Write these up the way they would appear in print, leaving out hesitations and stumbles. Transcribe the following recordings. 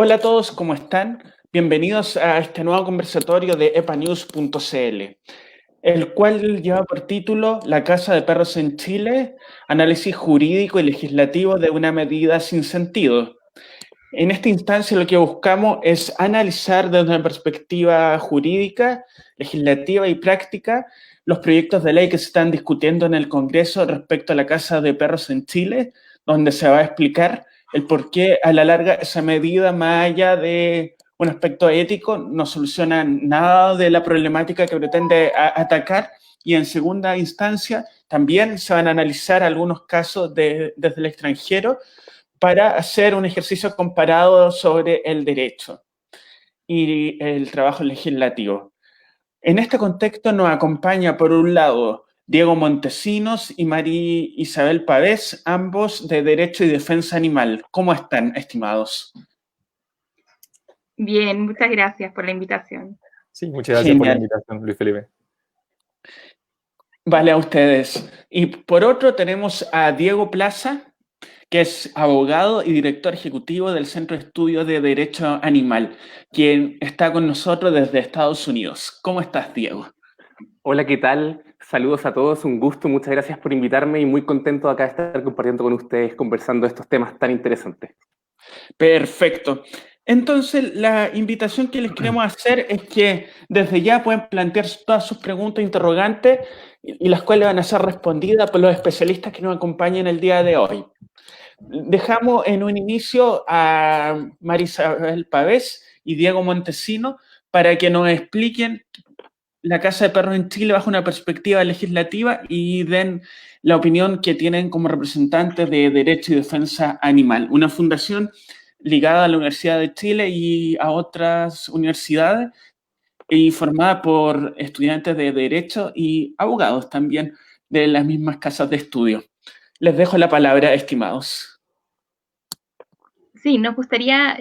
Hola a todos, ¿cómo están? Bienvenidos a este nuevo conversatorio de epanews.cl, el cual lleva por título La Casa de Perros en Chile, análisis jurídico y legislativo de una medida sin sentido. En esta instancia lo que buscamos es analizar desde una perspectiva jurídica, legislativa y práctica los proyectos de ley que se están discutiendo en el Congreso respecto a la Casa de Perros en Chile, donde se va a explicar el por qué a la larga esa medida, más allá de un aspecto ético, no soluciona nada de la problemática que pretende atacar, y en segunda instancia también se van a analizar algunos casos desde el extranjero para hacer un ejercicio comparado sobre el derecho y el trabajo legislativo. En este contexto nos acompaña, por un lado, Diego Montesinos y María Isabel Pavés, ambos de Derecho y Defensa Animal. ¿Cómo están, estimados? Bien, muchas gracias por la invitación. Sí, muchas gracias por la invitación, Luis Felipe. Vale, a ustedes. Y por otro tenemos a Diego Plaza, que es abogado y director ejecutivo del Centro de Estudios de Derecho Animal, quien está con nosotros desde Estados Unidos. ¿Cómo estás, Diego? Hola, ¿qué tal? Saludos a todos, un gusto, muchas gracias por invitarme y muy contento acá de estar compartiendo con ustedes, conversando estos temas tan interesantes. Perfecto. Entonces, la invitación que les queremos hacer es que desde ya pueden plantear todas sus preguntas, interrogantes, y las cuales van a ser respondidas por los especialistas que nos acompañan el día de hoy. Dejamos en un inicio a María Isabel Pavés y Diego Montesinos para que nos expliquen la Casa de Perros en Chile bajo una perspectiva legislativa y den la opinión que tienen como representantes de Derecho y Defensa Animal, una fundación ligada a la Universidad de Chile y a otras universidades y formada por estudiantes de Derecho y abogados también de las mismas casas de estudio. Les dejo la palabra, estimados. Sí, nos gustaría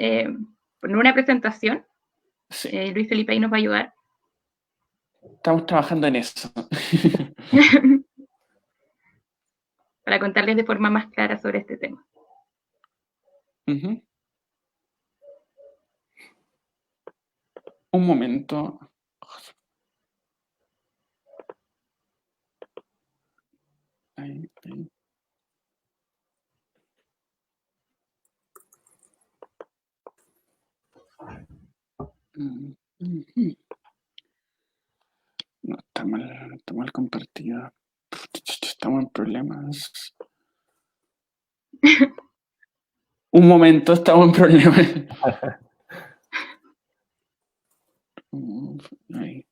poner una presentación. Sí. Luis Felipe ahí nos va a ayudar. Estamos trabajando en eso. Para contarles de forma más clara sobre este tema. Un momento. Ahí. No, está mal compartida. Estamos en problemas. Un momento, estamos en problemas. Ahí.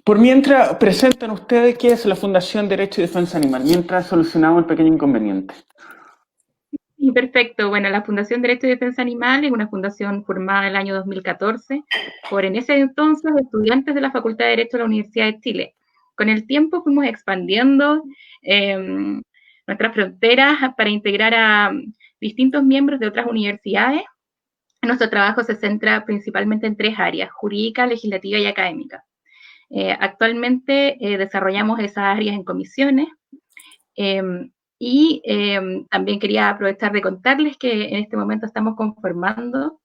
Por mientras, presenten ustedes qué es la Fundación Derecho y Defensa Animal, mientras solucionamos el pequeño inconveniente. Perfecto. Bueno, la Fundación Derecho y Defensa Animal es una fundación formada en el año 2014 por, en ese entonces, estudiantes de la Facultad de Derecho de la Universidad de Chile. Con el tiempo fuimos expandiendo nuestras fronteras para integrar a distintos miembros de otras universidades. Nuestro trabajo se centra principalmente en tres áreas: jurídica, legislativa y académica. Actualmente desarrollamos esas áreas en comisiones y también quería aprovechar de contarles que en este momento estamos conformando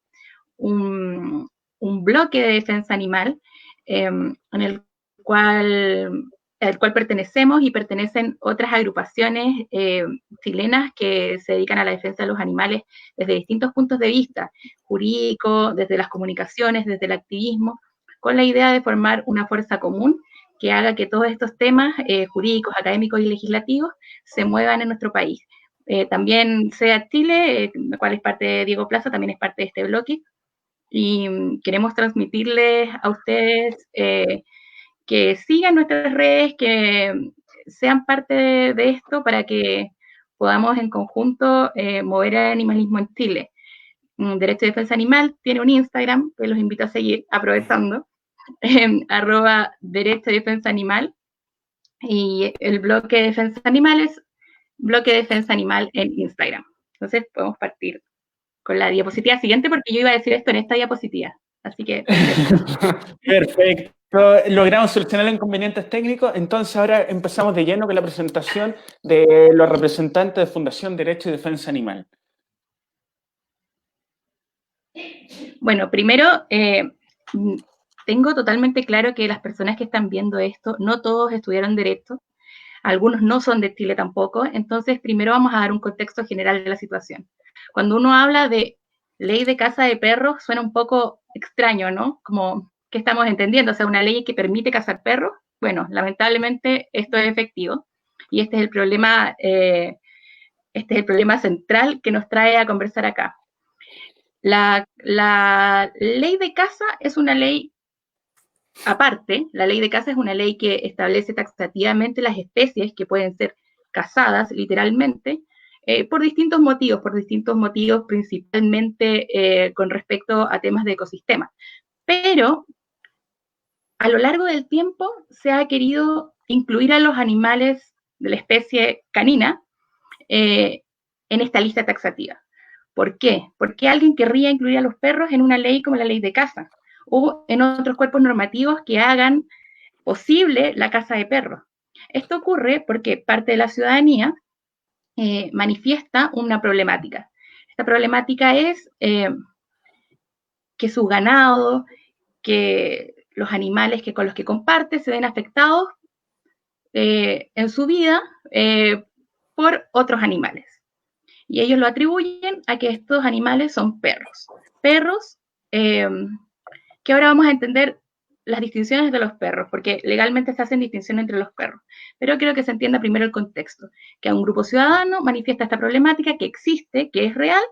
un bloque de defensa animal al cual pertenecemos y pertenecen otras agrupaciones chilenas que se dedican a la defensa de los animales desde distintos puntos de vista, jurídico, desde las comunicaciones, desde el activismo, con la idea de formar una fuerza común que haga que todos estos temas jurídicos, académicos y legislativos se muevan en nuestro país. También SEA Chile, la cual es parte de Diego Plaza, también es parte de este bloque, y queremos transmitirles a ustedes que sigan nuestras redes, que sean parte de esto para que podamos en conjunto mover el animalismo en Chile. Derecho y Defensa Animal tiene un Instagram que los invito a seguir, aprovechando, @Derecho y Defensa Animal, y el bloque de Defensa Animal es bloque de Defensa Animal en Instagram. Entonces podemos partir con la diapositiva siguiente, porque yo iba a decir esto en esta diapositiva. Así que... Perfecto. Logramos solucionar los inconvenientes técnicos. Entonces ahora empezamos de lleno con la presentación de los representantes de Fundación Derecho y Defensa Animal. Bueno, primero, tengo totalmente claro que las personas que están viendo esto, no todos estudiaron Derecho, algunos no son de Chile tampoco, entonces primero vamos a dar un contexto general de la situación. Cuando uno habla de ley de caza de perros, suena un poco extraño, ¿no? Como, ¿qué estamos entendiendo? O sea, una ley que permite cazar perros. Bueno, lamentablemente esto es efectivo y este es el problema central que nos trae a conversar acá. La ley de caza es una ley aparte. La ley de caza es una ley que establece taxativamente las especies que pueden ser cazadas, literalmente, por distintos motivos principalmente con respecto a temas de ecosistema. Pero a lo largo del tiempo se ha querido incluir a los animales de la especie canina en esta lista taxativa. ¿Por qué? ¿Por qué alguien querría incluir a los perros en una ley como la ley de caza? O en otros cuerpos normativos que hagan posible la caza de perros. Esto ocurre porque parte de la ciudadanía manifiesta una problemática. Esta problemática es que su ganado, que los animales con los que comparte se ven afectados en su vida por otros animales. Y ellos lo atribuyen a que estos animales son perros. Perros que ahora vamos a entender las distinciones de los perros, porque legalmente se hacen distinciones entre los perros. Pero quiero que se entienda primero el contexto, que a un grupo ciudadano manifiesta esta problemática que existe, que es real,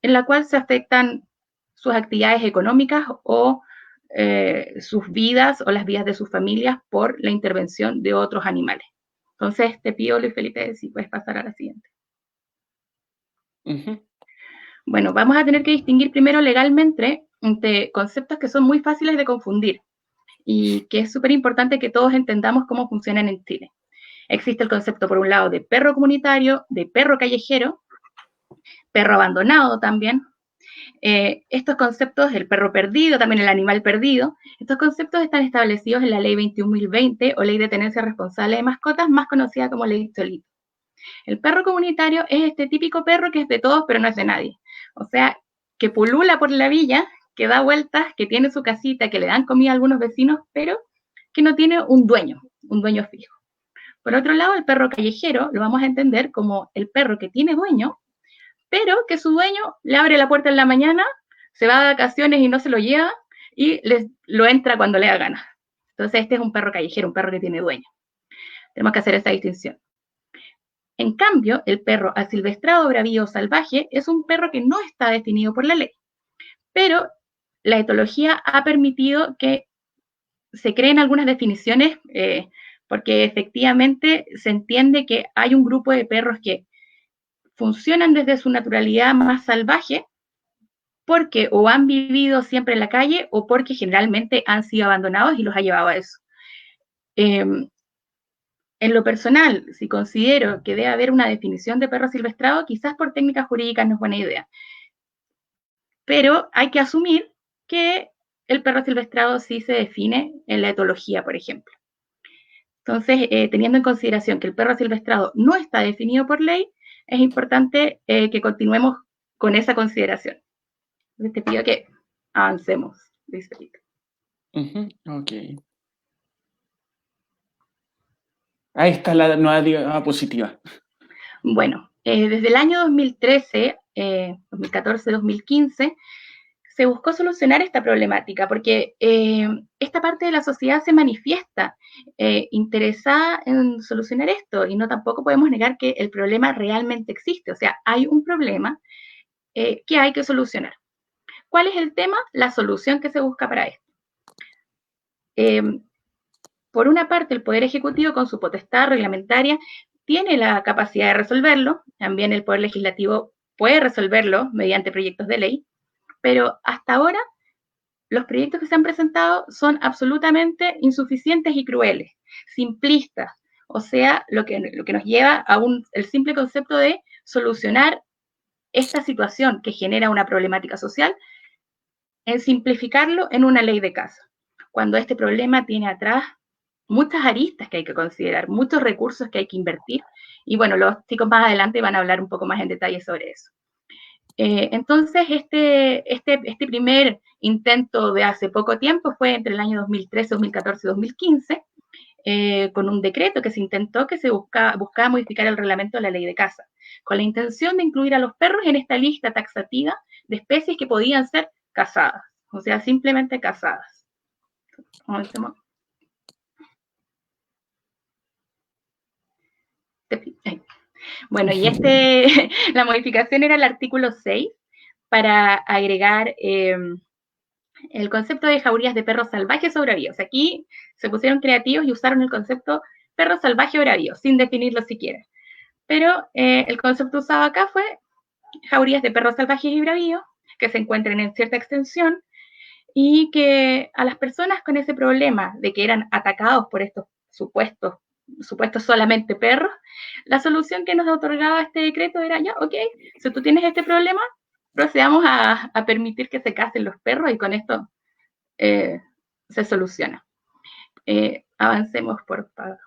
en la cual se afectan sus actividades económicas o sus vidas o las vidas de sus familias por la intervención de otros animales. Entonces, te pido, Luis Felipe, si puedes pasar a la siguiente. Bueno, vamos a tener que distinguir primero legalmente entre conceptos que son muy fáciles de confundir y que es súper importante que todos entendamos cómo funcionan en Chile. Existe el concepto, por un lado, de perro comunitario, de perro callejero, perro abandonado también. Estos conceptos, el perro perdido, también el animal perdido, estos conceptos están establecidos en la Ley 21.020 o Ley de Tenencia Responsable de Mascotas, más conocida como Ley Cholito. El perro comunitario es este típico perro que es de todos, pero no es de nadie. O sea, que pulula por la villa, que da vueltas, que tiene su casita, que le dan comida a algunos vecinos, pero que no tiene un dueño fijo. Por otro lado, el perro callejero lo vamos a entender como el perro que tiene dueño, pero que su dueño le abre la puerta en la mañana, se va de vacaciones y no se lo lleva, y lo entra cuando le da ganas. Entonces, este es un perro callejero, un perro que tiene dueño. Tenemos que hacer esta distinción. En cambio, el perro asilvestrado, bravío o salvaje es un perro que no está definido por la ley, pero la etología ha permitido que se creen algunas definiciones porque efectivamente se entiende que hay un grupo de perros que funcionan desde su naturalidad más salvaje porque o han vivido siempre en la calle o porque generalmente han sido abandonados y los ha llevado a eso. En lo personal, si considero que debe haber una definición de perro silvestrado, quizás por técnicas jurídicas no es buena idea. Pero hay que asumir que el perro silvestrado sí se define en la etología, por ejemplo. Entonces, teniendo en consideración que el perro silvestrado no está definido por ley, es importante que continuemos con esa consideración. Entonces, te pido que avancemos, Luis Felipe. Ok. Ahí está la nueva diapositiva. Bueno, desde el año 2013, 2014-2015, se buscó solucionar esta problemática porque esta parte de la sociedad se manifiesta interesada en solucionar esto y no tampoco podemos negar que el problema realmente existe. O sea, hay un problema que hay que solucionar. ¿Cuál es el tema? La solución que se busca para esto. Por una parte, el Poder Ejecutivo, con su potestad reglamentaria, tiene la capacidad de resolverlo. También el Poder Legislativo puede resolverlo mediante proyectos de ley. Pero hasta ahora, los proyectos que se han presentado son absolutamente insuficientes y crueles, simplistas. O sea, lo que nos lleva a el simple concepto de solucionar esta situación que genera una problemática social, en simplificarlo en una ley de caza, cuando este problema tiene atrás muchas aristas que hay que considerar, muchos recursos que hay que invertir, y bueno, los chicos más adelante van a hablar un poco más en detalle sobre eso. Entonces, este primer intento de hace poco tiempo fue entre el año 2013, 2014 y 2015, con un decreto que se intentó, que se buscaba modificar el reglamento de la ley de caza, con la intención de incluir a los perros en esta lista taxativa de especies que podían ser cazadas, o sea, simplemente cazadas. Bueno, y la modificación era el artículo 6 para agregar el concepto de jaurías de perros salvajes o bravíos. Aquí se pusieron creativos y usaron el concepto perro salvaje o bravío, sin definirlo siquiera. Pero el concepto usado acá fue jaurías de perros salvajes y bravíos, que se encuentren en cierta extensión, y que a las personas con ese problema de que eran atacados por estos supuestos solamente perros, la solución que nos otorgaba este decreto era, ya, ok, si tú tienes este problema, procedamos a permitir que se casen los perros y con esto se soluciona. Avancemos, por favor.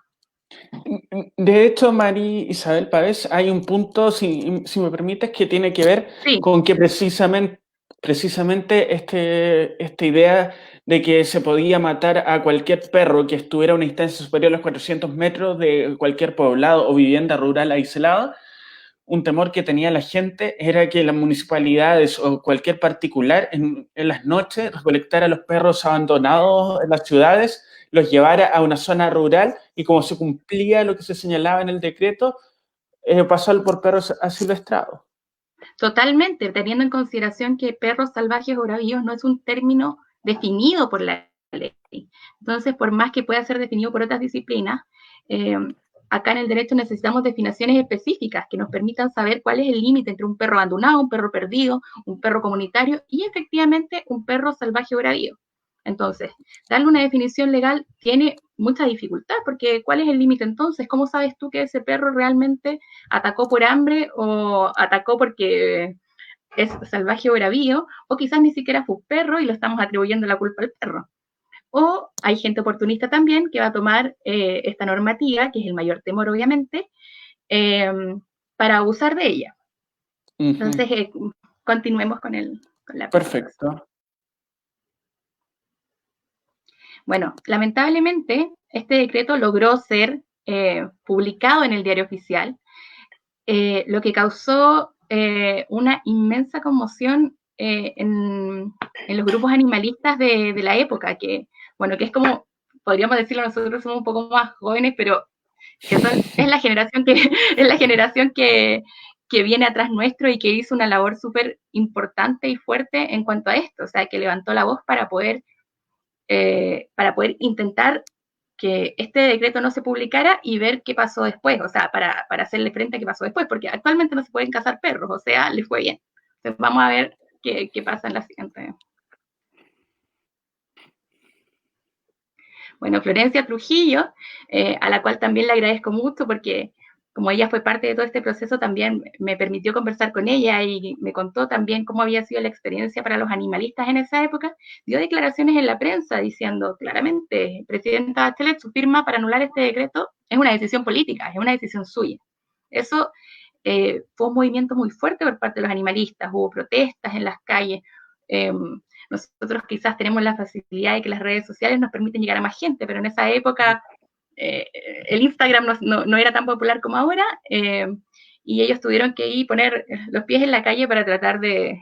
De hecho, María Isabel Pavés, hay un punto, si me permites, que tiene que ver con que precisamente esta idea de que se podía matar a cualquier perro que estuviera a una distancia superior a los 400 metros de cualquier poblado o vivienda rural aislada, un temor que tenía la gente era que las municipalidades o cualquier particular en las noches recolectara a los perros abandonados en las ciudades, los llevara a una zona rural y como se cumplía lo que se señalaba en el decreto, pasó por perros asilvestrados. Totalmente, teniendo en consideración que perros salvajes o bravíos no es un término definido por la ley. Entonces, por más que pueda ser definido por otras disciplinas, acá en el derecho necesitamos definiciones específicas que nos permitan saber cuál es el límite entre un perro abandonado, un perro perdido, un perro comunitario y efectivamente un perro salvaje o bravío. Entonces, darle una definición legal tiene mucha dificultad, porque ¿cuál es el límite entonces? ¿Cómo sabes tú que ese perro realmente atacó por hambre o atacó porque es salvaje o bravío? O quizás ni siquiera fue un perro y lo estamos atribuyendo la culpa al perro. O hay gente oportunista también que va a tomar esta normativa, que es el mayor temor obviamente, para abusar de ella. Entonces, continuemos con la Perfecto. Bueno, lamentablemente, este decreto logró ser publicado en el Diario Oficial, lo que causó una inmensa conmoción en los grupos animalistas de la época, que es como, podríamos decirlo, nosotros somos un poco más jóvenes, pero es la generación que viene atrás nuestro y que hizo una labor súper importante y fuerte en cuanto a esto, o sea, que levantó la voz para poder intentar que este decreto no se publicara y ver qué pasó después, o sea, para hacerle frente a qué pasó después, porque actualmente no se pueden cazar perros, o sea, les fue bien. Entonces vamos a ver qué pasa en la siguiente. Bueno, Florencia Trujillo, a la cual también le agradezco mucho porque como ella fue parte de todo este proceso, también me permitió conversar con ella y me contó también cómo había sido la experiencia para los animalistas en esa época. Dio declaraciones en la prensa diciendo claramente, presidenta Bachelet, su firma para anular este decreto es una decisión política, es una decisión suya. Eso fue un movimiento muy fuerte por parte de los animalistas, hubo protestas en las calles. Nosotros quizás tenemos la facilidad de que las redes sociales nos permiten llegar a más gente, pero en esa época el Instagram no era tan popular como ahora, y ellos tuvieron que ir poner los pies en la calle para tratar de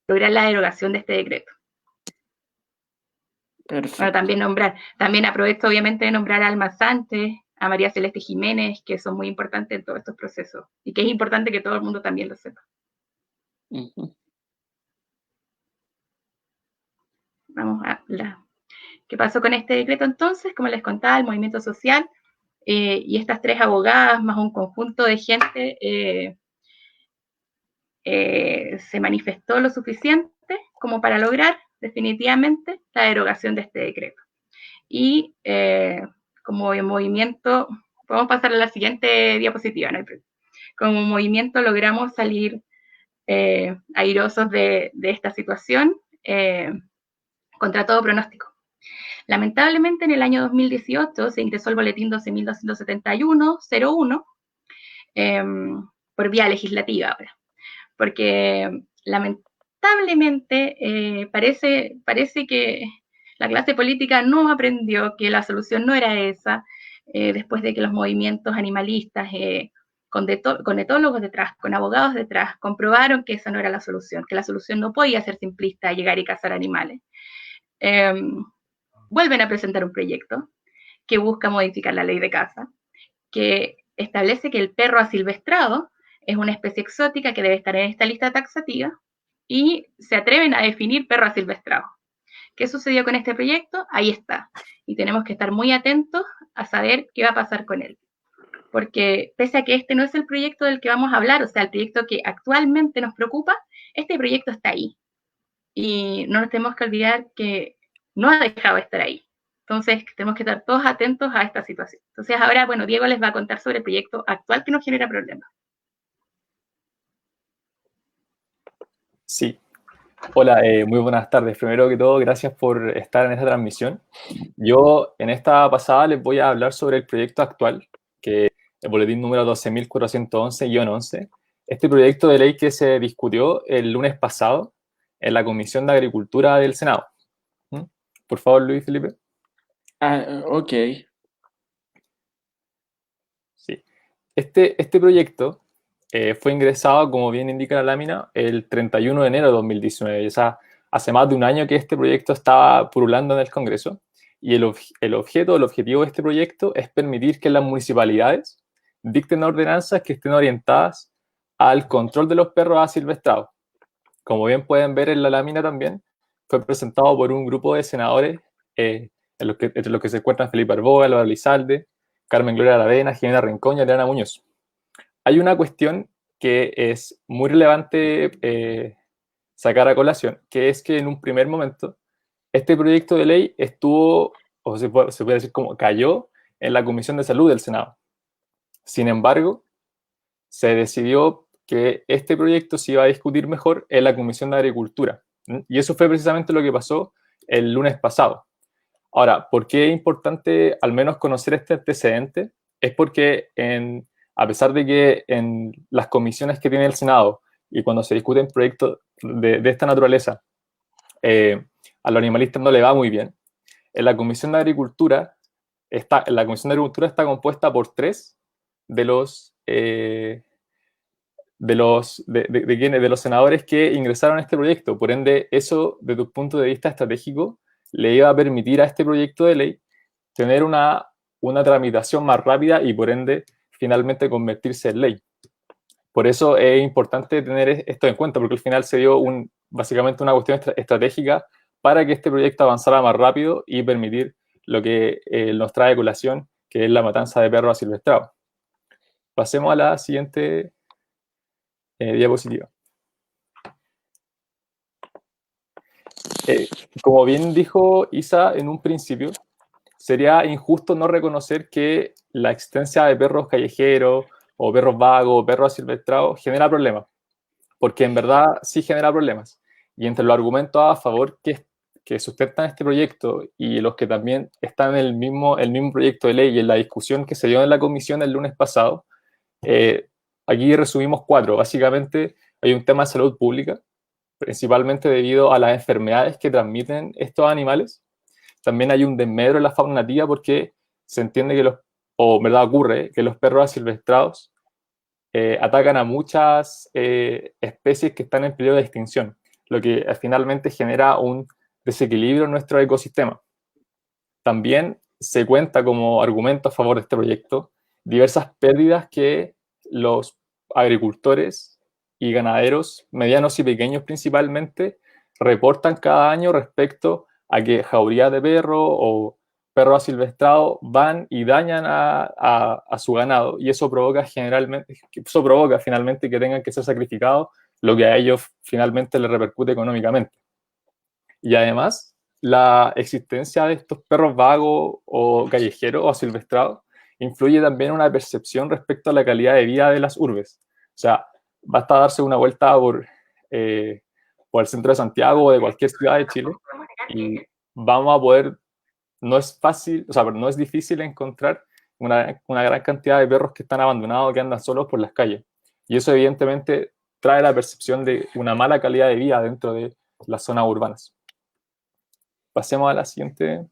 lograr la derogación de este decreto. Perfecto. Bueno, también aprovecho obviamente de nombrar a Alma Sánchez, a María Celeste Jiménez, que son muy importantes en todos estos procesos, y que es importante que todo el mundo también lo sepa. Vamos a ¿Qué pasó con este decreto entonces? Como les contaba, el movimiento social y estas 3 abogadas más un conjunto de gente se manifestó lo suficiente como para lograr definitivamente la derogación de este decreto. Y como movimiento, podemos pasar a la siguiente diapositiva, ¿no? Como movimiento logramos salir airosos de esta situación contra todo pronóstico. Lamentablemente, en el año 2018 se ingresó el boletín 12.271-01 por vía legislativa ahora. porque lamentablemente parece que la clase política no aprendió que la solución no era esa, después de que los movimientos animalistas, con etólogos detrás, con abogados detrás, comprobaron que esa no era la solución, que la solución no podía ser simplista, llegar y cazar animales. Vuelven a presentar un proyecto que busca modificar la ley de caza, que establece que el perro asilvestrado es una especie exótica que debe estar en esta lista taxativa, y se atreven a definir perro asilvestrado. ¿Qué sucedió con este proyecto? Ahí está. Y tenemos que estar muy atentos a saber qué va a pasar con él. Porque pese a que este no es el proyecto del que vamos a hablar, o sea, el proyecto que actualmente nos preocupa, este proyecto está ahí. Y no nos tenemos que olvidar que no ha dejado de estar ahí. Entonces, tenemos que estar todos atentos a esta situación. Entonces, ahora, bueno, Diego les va a contar sobre el proyecto actual que nos genera problemas. Sí. Hola, muy buenas tardes. Primero que todo, gracias por estar en esta transmisión. Yo en esta pasada les voy a hablar sobre el proyecto actual, que es el boletín número 12.411-11. Este proyecto de ley que se discutió el lunes pasado en la Comisión de Agricultura del Senado. Por favor, Luis Felipe. Ok. Sí. Este proyecto fue ingresado, como bien indica la lámina, el 31 de enero de 2019. O sea, hace más de un año que este proyecto estaba pululando en el Congreso. Y el objetivo de este proyecto es permitir que las municipalidades dicten ordenanzas que estén orientadas al control de los perros asilvestrados. Como bien pueden ver en la lámina también, fue presentado por un grupo de senadores, entre los que se encuentran Felipe Arboga, Laura Lizalde, Carmen Gloria Aravena, Jimena Rincón y Adriana Muñoz. Hay una cuestión que es muy relevante sacar a colación, que es que en un primer momento este proyecto de ley estuvo, o se puede decir como cayó, en la Comisión de Salud del Senado. Sin embargo, se decidió que este proyecto se iba a discutir mejor en la Comisión de Agricultura. Y eso fue precisamente lo que pasó el lunes pasado. Ahora, ¿por qué es importante al menos conocer este antecedente? Es porque a pesar de que en las comisiones que tiene el Senado y cuando se discuten proyectos de esta naturaleza, a los animalistas no le va muy bien, en la Comisión de Agricultura está compuesta por 3 de los senadores que ingresaron a este proyecto. Por ende, eso, desde un punto de vista estratégico, le iba a permitir a este proyecto de ley tener una tramitación más rápida y, por ende, finalmente convertirse en ley. Por eso es importante tener esto en cuenta, porque al final se dio básicamente una cuestión estratégica para que este proyecto avanzara más rápido y permitir lo que nos trae a colación, que es la matanza de perros asilvestrados. Pasemos a la siguiente diapositiva. Como bien dijo Isa en un principio, sería injusto no reconocer que la existencia de perros callejeros o perros vagos o perros asilvestrados genera problemas, porque en verdad sí genera problemas. Y entre los argumentos a favor que sustentan este proyecto y los que también están en el mismo proyecto de ley y en la discusión que se dio en la comisión el lunes pasado, aquí resumimos 4. Básicamente hay un tema de salud pública, principalmente debido a las enfermedades que transmiten estos animales. También hay un desmedro en la fauna nativa porque se entiende que ocurre que los perros asilvestrados atacan a muchas especies que están en periodo de extinción, lo que finalmente genera un desequilibrio en nuestro ecosistema. También se cuenta como argumento a favor de este proyecto diversas pérdidas que los agricultores y ganaderos, medianos y pequeños principalmente, reportan cada año respecto a que jaurías de perro o perros asilvestrados van y dañan a su ganado, y eso provoca finalmente que tengan que ser sacrificados, lo que a ellos finalmente les repercute económicamente. Y además, la existencia de estos perros vagos o callejeros o asilvestrados influye también en una percepción respecto a la calidad de vida de las urbes. O sea, basta darse una vuelta por el centro de Santiago o de cualquier ciudad de Chile y vamos a poder, no es difícil encontrar una gran cantidad de perros que están abandonados, que andan solos por las calles. Y eso evidentemente trae la percepción de una mala calidad de vida dentro de las zonas urbanas. Pasemos a la siguiente.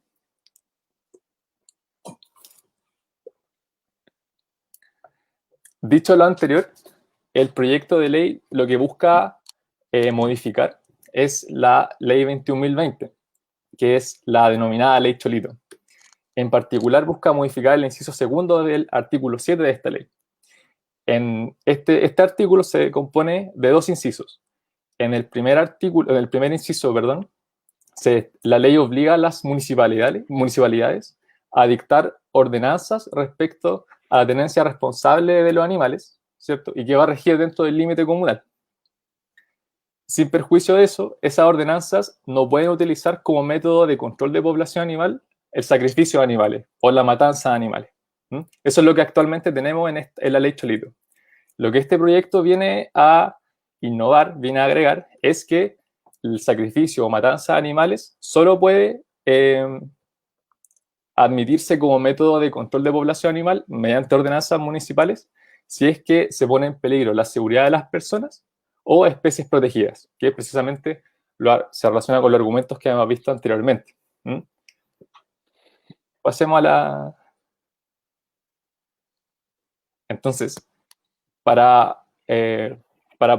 Dicho lo anterior, el proyecto de ley lo que busca modificar es la Ley 21.020, que es la denominada Ley Cholito. En particular, busca modificar el inciso segundo del artículo 7 de esta ley. En este artículo se compone de dos incisos. En el primer inciso, la ley obliga a las municipalidades a dictar ordenanzas respecto a la tenencia responsable de los animales, ¿cierto? Y que va a regir dentro del límite comunal. Sin perjuicio de eso, esas ordenanzas no pueden utilizar como método de control de población animal el sacrificio de animales o la matanza de animales. Eso es lo que actualmente tenemos en la ley Cholito. Lo que este proyecto viene a innovar, viene a agregar, es que el sacrificio o matanza de animales solo puede admitirse como método de control de población animal mediante ordenanzas municipales si es que se pone en peligro la seguridad de las personas o especies protegidas, que precisamente se relaciona con los argumentos que hemos visto anteriormente. Pasemos a la... Entonces, para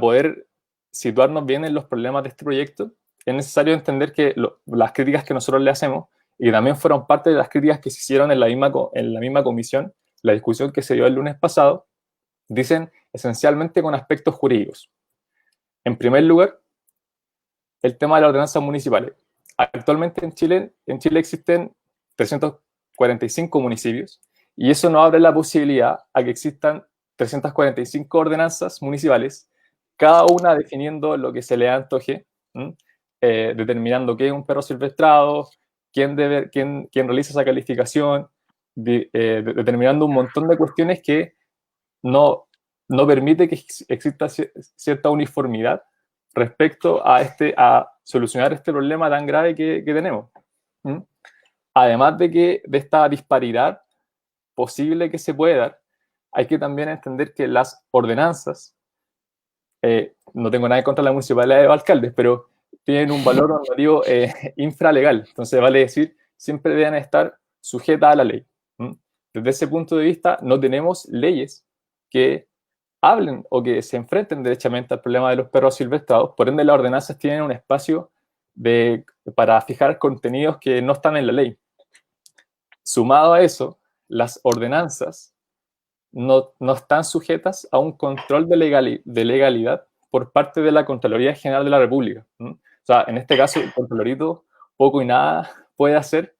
poder situarnos bien en los problemas de este proyecto, es necesario entender que las críticas que nosotros le hacemos, y también fueron parte de las críticas que se hicieron en la misma comisión, la discusión que se dio el lunes pasado, dicen esencialmente con aspectos jurídicos. En primer lugar, el tema de las ordenanzas municipales. Actualmente en Chile existen 345 municipios, y eso nos abre la posibilidad a que existan 345 ordenanzas municipales, cada una definiendo lo que se le antoje, determinando qué es un perro silvestrado, quién realiza esa calificación, determinando un montón de cuestiones que no permite que exista cierta uniformidad respecto a solucionar este problema tan grave que tenemos. Además de esta disparidad posible que se puede dar, hay que también entender que las ordenanzas, no tengo nada en contra de la municipalidad de alcaldes, pero tienen un valor normativo infralegal. Entonces, vale decir, siempre deben estar sujetas a la ley. Desde ese punto de vista, no tenemos leyes que hablen o que se enfrenten derechamente al problema de los perros silvestrados. Por ende, las ordenanzas tienen un espacio para fijar contenidos que no están en la ley. Sumado a eso, las ordenanzas no están sujetas a un control de legalidad por parte de la Contraloría General de la República. O sea, en este caso, el Contralorito poco y nada puede hacer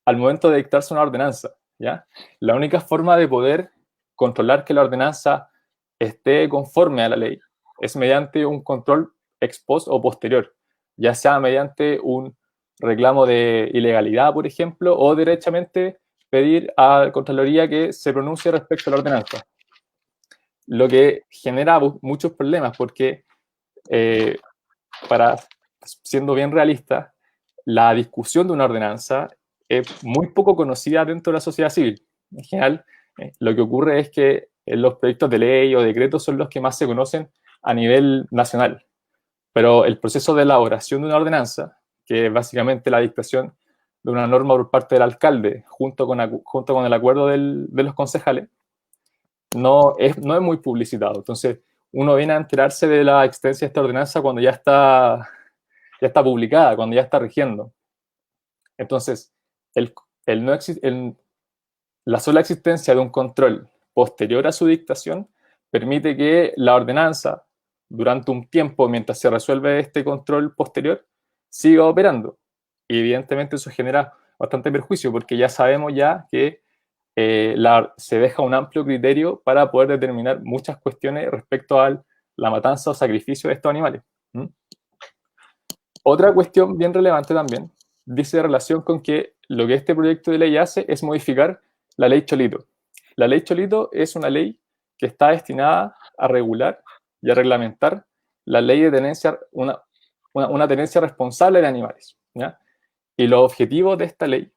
al momento de dictarse una ordenanza, ¿ya? La única forma de poder controlar que la ordenanza esté conforme a la ley es mediante un control ex post o posterior, ya sea mediante un reclamo de ilegalidad, por ejemplo, o derechamente pedir a la Contraloría que se pronuncie respecto a la ordenanza. Lo que genera muchos problemas porque, siendo bien realista, la discusión de una ordenanza es muy poco conocida dentro de la sociedad civil. En general, lo que ocurre es que los proyectos de ley o decretos son los que más se conocen a nivel nacional. Pero el proceso de elaboración de una ordenanza, que es básicamente la dictación de una norma por parte del alcalde junto con el acuerdo de los concejales, no es muy publicitado. Entonces, uno viene a enterarse de la existencia de esta ordenanza cuando ya está publicada, cuando ya está rigiendo. Entonces, la sola existencia de un control posterior a su dictación permite que la ordenanza, durante un tiempo, mientras se resuelve este control posterior, siga operando. Y evidentemente eso genera bastante perjuicio, porque ya sabemos que se deja un amplio criterio para poder determinar muchas cuestiones respecto a la matanza o sacrificio de estos animales. Otra cuestión bien relevante también dice relación con que lo que este proyecto de ley hace es modificar la ley Cholito. La ley Cholito es una ley que está destinada a regular y a reglamentar la ley de tenencia, una tenencia responsable de animales, ¿ya? Y los objetivos de esta ley,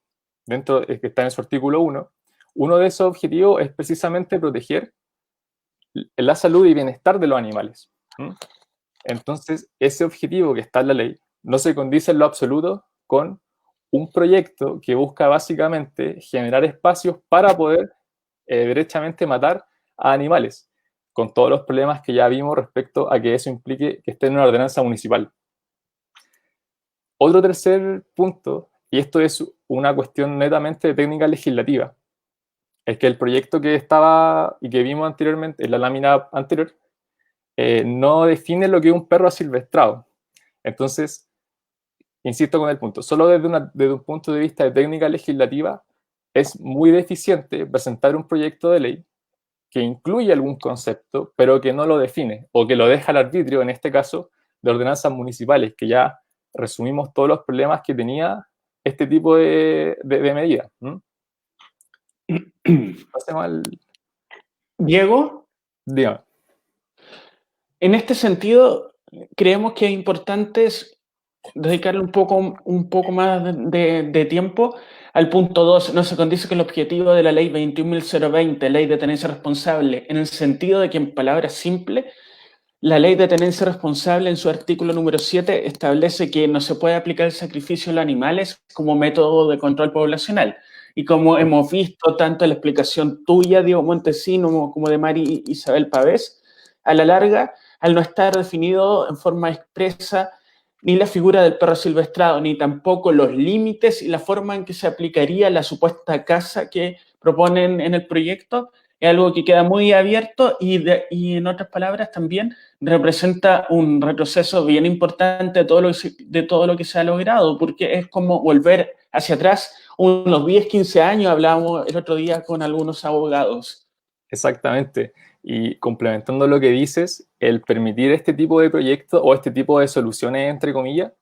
que está en su artículo 1, uno de esos objetivos es precisamente proteger la salud y bienestar de los animales. Entonces, ese objetivo que está en la ley no se condice en lo absoluto con un proyecto que busca básicamente generar espacios para poder derechamente matar a animales, con todos los problemas que ya vimos respecto a que eso implique que esté en una ordenanza municipal. Otro tercer punto, y esto es una cuestión netamente de técnica legislativa, es que el proyecto que estaba y que vimos anteriormente, en la lámina anterior, no define lo que es un perro asilvestrado. Entonces, insisto con el punto, solo desde un punto de vista de técnica legislativa, es muy deficiente presentar un proyecto de ley que incluye algún concepto, pero que no lo define, o que lo deja al arbitrio, en este caso, de ordenanzas municipales, que ya resumimos todos los problemas que tenía este tipo de medida. Pasemos al... Diego, Dígame. en este sentido, creemos que es importante dedicarle un poco más de tiempo al punto 2. No se condice con el objetivo de la ley 21.020, ley de tenencia responsable, en el sentido de que, en palabras simples, la ley de tenencia responsable en su artículo número 7 establece que no se puede aplicar el sacrificio a los animales como método de control poblacional. Y como hemos visto tanto en la explicación tuya, Diego Montesino, como de Mari Isabel Pavés, a la larga, al no estar definido en forma expresa ni la figura del perro silvestrado, ni tampoco los límites y la forma en que se aplicaría la supuesta caza que proponen en el proyecto, es algo que queda muy abierto y en otras palabras también representa un retroceso bien importante de todo lo que se ha logrado, porque es como volver hacia atrás unos 10, 15 años, hablábamos el otro día con algunos abogados. Exactamente. Y complementando lo que dices, el permitir este tipo de proyectos o este tipo de soluciones, entre comillas,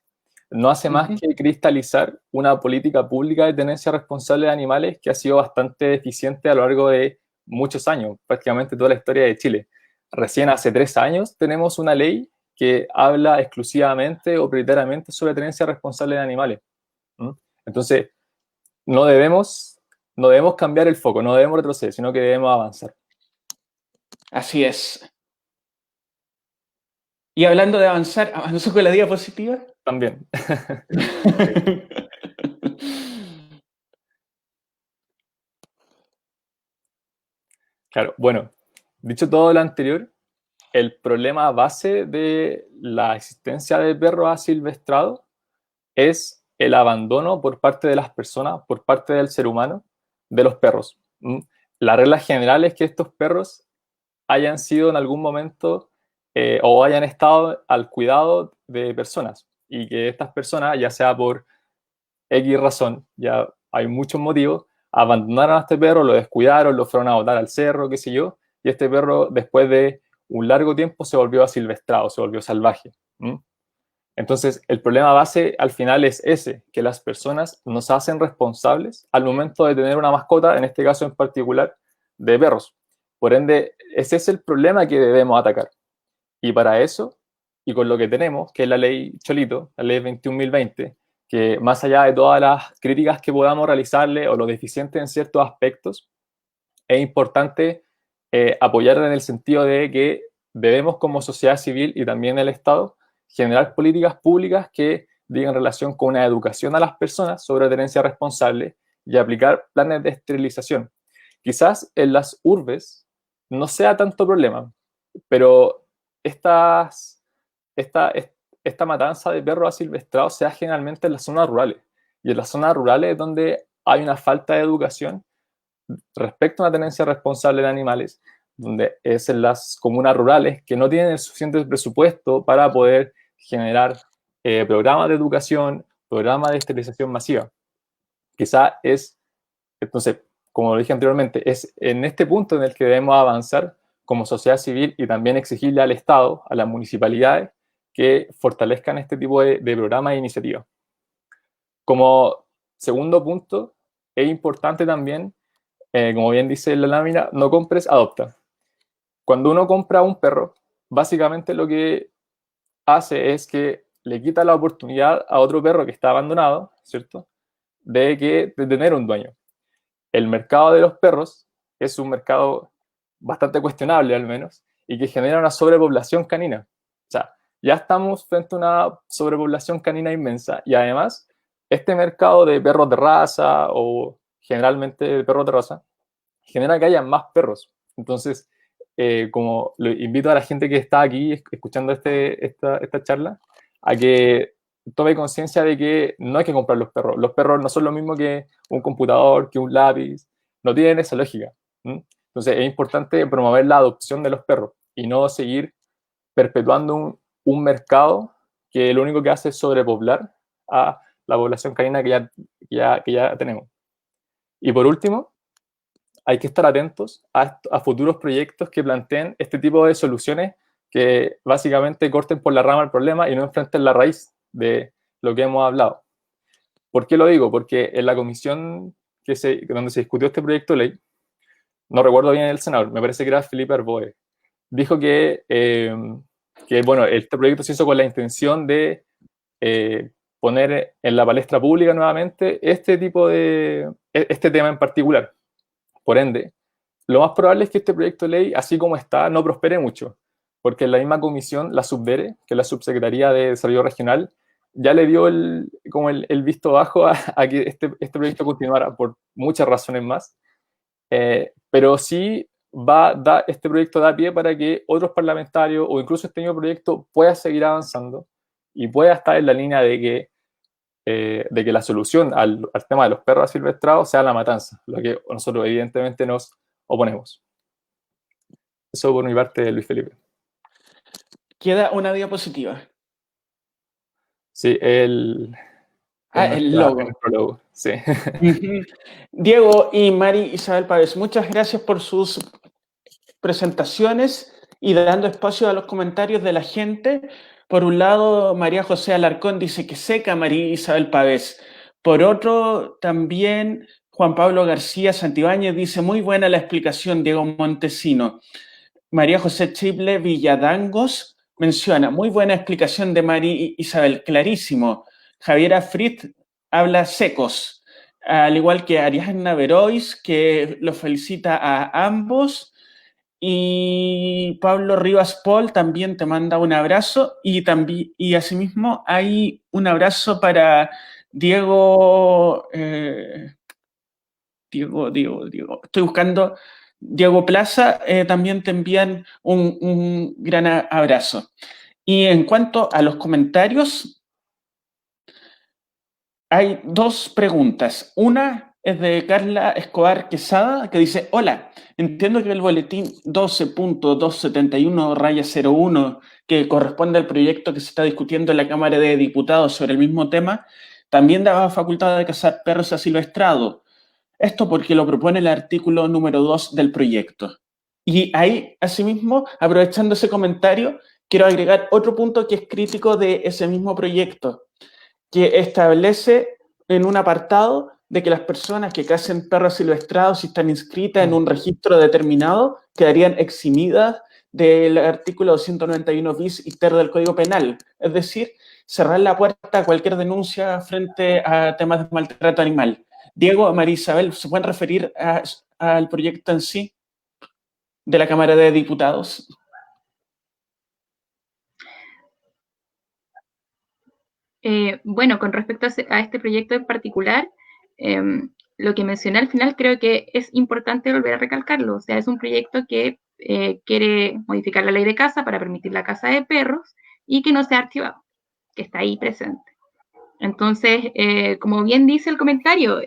no hace más que cristalizar una política pública de tenencia responsable de animales que ha sido bastante deficiente a lo largo de muchos años, prácticamente toda la historia de Chile. Recién hace 3 años tenemos una ley que habla exclusivamente o prioritariamente sobre tenencia responsable de animales. Entonces, no debemos cambiar el foco, no debemos retroceder, sino que debemos avanzar. Así es. Y hablando de avanzar, ¿avanzó con la diapositiva? También. Claro, bueno, dicho todo lo anterior, el problema base de la existencia de perros asilvestrados es el abandono por parte de las personas, por parte del ser humano, de los perros. La regla general es que estos perros hayan sido en algún momento o hayan estado al cuidado de personas y que estas personas, ya sea por X razón, ya hay muchos motivos, abandonaron a este perro, lo descuidaron, lo fueron a botar al cerro, qué sé yo, y este perro después de un largo tiempo se volvió asilvestrado, se volvió salvaje. Entonces, el problema base al final es ese, que las personas nos hacen responsables al momento de tener una mascota, en este caso en particular, de perros. Por ende, ese es el problema que debemos atacar. Y para eso, y con lo que tenemos, que es la ley Cholito, la ley 21.020, que más allá de todas las críticas que podamos realizarle o lo deficiente en ciertos aspectos, es importante apoyarla en el sentido de que debemos como sociedad civil y también el Estado generar políticas públicas que digan relación con una educación a las personas sobre tenencia responsable y aplicar planes de esterilización. Quizás en las urbes no sea tanto problema, pero esta matanza de perros asilvestrados se da generalmente en las zonas rurales. Y en las zonas rurales es donde hay una falta de educación respecto a una tenencia responsable de animales, donde es en las comunas rurales que no tienen el suficiente presupuesto para poder generar programas de educación, programas de esterilización masiva. Quizá es, entonces, como lo dije anteriormente, es en este punto en el que debemos avanzar como sociedad civil y también exigirle al Estado, a las municipalidades, que fortalezcan este tipo de programas e iniciativas. Como segundo punto, es importante también, como bien dice la lámina, no compres, adopta. Cuando uno compra un perro, básicamente lo que hace es que le quita la oportunidad a otro perro que está abandonado, ¿cierto?, de tener un dueño. El mercado de los perros es un mercado bastante cuestionable al menos y que genera una sobrepoblación canina. O sea, ya estamos frente a una sobrepoblación canina inmensa y además este mercado de perros de raza o generalmente de perros de raza genera que haya más perros. Entonces, como lo invito a la gente que está aquí escuchando esta charla a que tome conciencia de que no hay que comprar los perros. Los perros no son lo mismo que un computador, que un lápiz, no tienen esa lógica. Entonces, es importante promover la adopción de los perros y no seguir perpetuando un mercado que lo único que hace es sobrepoblar a la población canina que ya tenemos. Y por último, hay que estar atentos a futuros proyectos que planteen este tipo de soluciones que básicamente corten por la rama el problema y no enfrenten la raíz de lo que hemos hablado. ¿Por qué lo digo? Porque en la comisión donde se discutió este proyecto de ley, no recuerdo bien el senador, me parece que era Felipe Arboe, dijo que bueno, este proyecto se hizo con la intención de poner en la palestra pública nuevamente este tema en particular. Por ende, lo más probable es que este proyecto de ley, así como está, no prospere mucho, porque en la misma comisión, la Subdere, que es la Subsecretaría de Desarrollo Regional, ya le dio el visto bajo a que este proyecto continuara por muchas razones más, pero sí este proyecto da pie para que otros parlamentarios o incluso este mismo proyecto pueda seguir avanzando y pueda estar en la línea de que la solución al tema de los perros asilvestrados sea la matanza, lo que nosotros evidentemente nos oponemos. Eso por mi parte, Luis Felipe. Queda una diapositiva. Sí, el logo. Sí. Diego y Mari Isabel Pávez, muchas gracias por sus presentaciones y dando espacio a los comentarios de la gente. Por un lado, María José Alarcón dice que seca María Isabel Pávez. Por otro, también Juan Pablo García Santibáñez dice muy buena la explicación, Diego Montesino. María José Chible Villadangos menciona muy buena explicación de María Isabel, clarísimo. Javiera Fritz habla secos, al igual que Ariadna Verois, que lo felicita a ambos. Y Pablo Rivas Paul también te manda un abrazo y asimismo hay un abrazo para Diego, Diego. Estoy buscando Diego Plaza, también te envían un gran abrazo. Y en cuanto a los comentarios, hay dos preguntas. Una es de Carla Escobar Quesada, que dice, hola, entiendo que el boletín 12.271-01, que corresponde al proyecto que se está discutiendo en la Cámara de Diputados sobre el mismo tema, también daba facultad de cazar perros asilvestrados. Esto porque lo propone el artículo número 2 del proyecto. Y ahí, asimismo, aprovechando ese comentario, quiero agregar otro punto que es crítico de ese mismo proyecto, que establece en un apartado de que las personas que cacen perros silvestrados, si están inscritas en un registro determinado, quedarían eximidas del artículo 291 bis y ter del Código Penal. Es decir, cerrar la puerta a cualquier denuncia frente a temas de maltrato animal. Diego, María Isabel, ¿se pueden referir al proyecto en sí de la Cámara de Diputados? Bueno, con respecto a este proyecto en particular, lo que mencioné al final creo que es importante volver a recalcarlo. O sea, es un proyecto que quiere modificar la ley de caza para permitir la caza de perros y que no sea archivado, que está ahí presente. Entonces, como bien dice el comentario,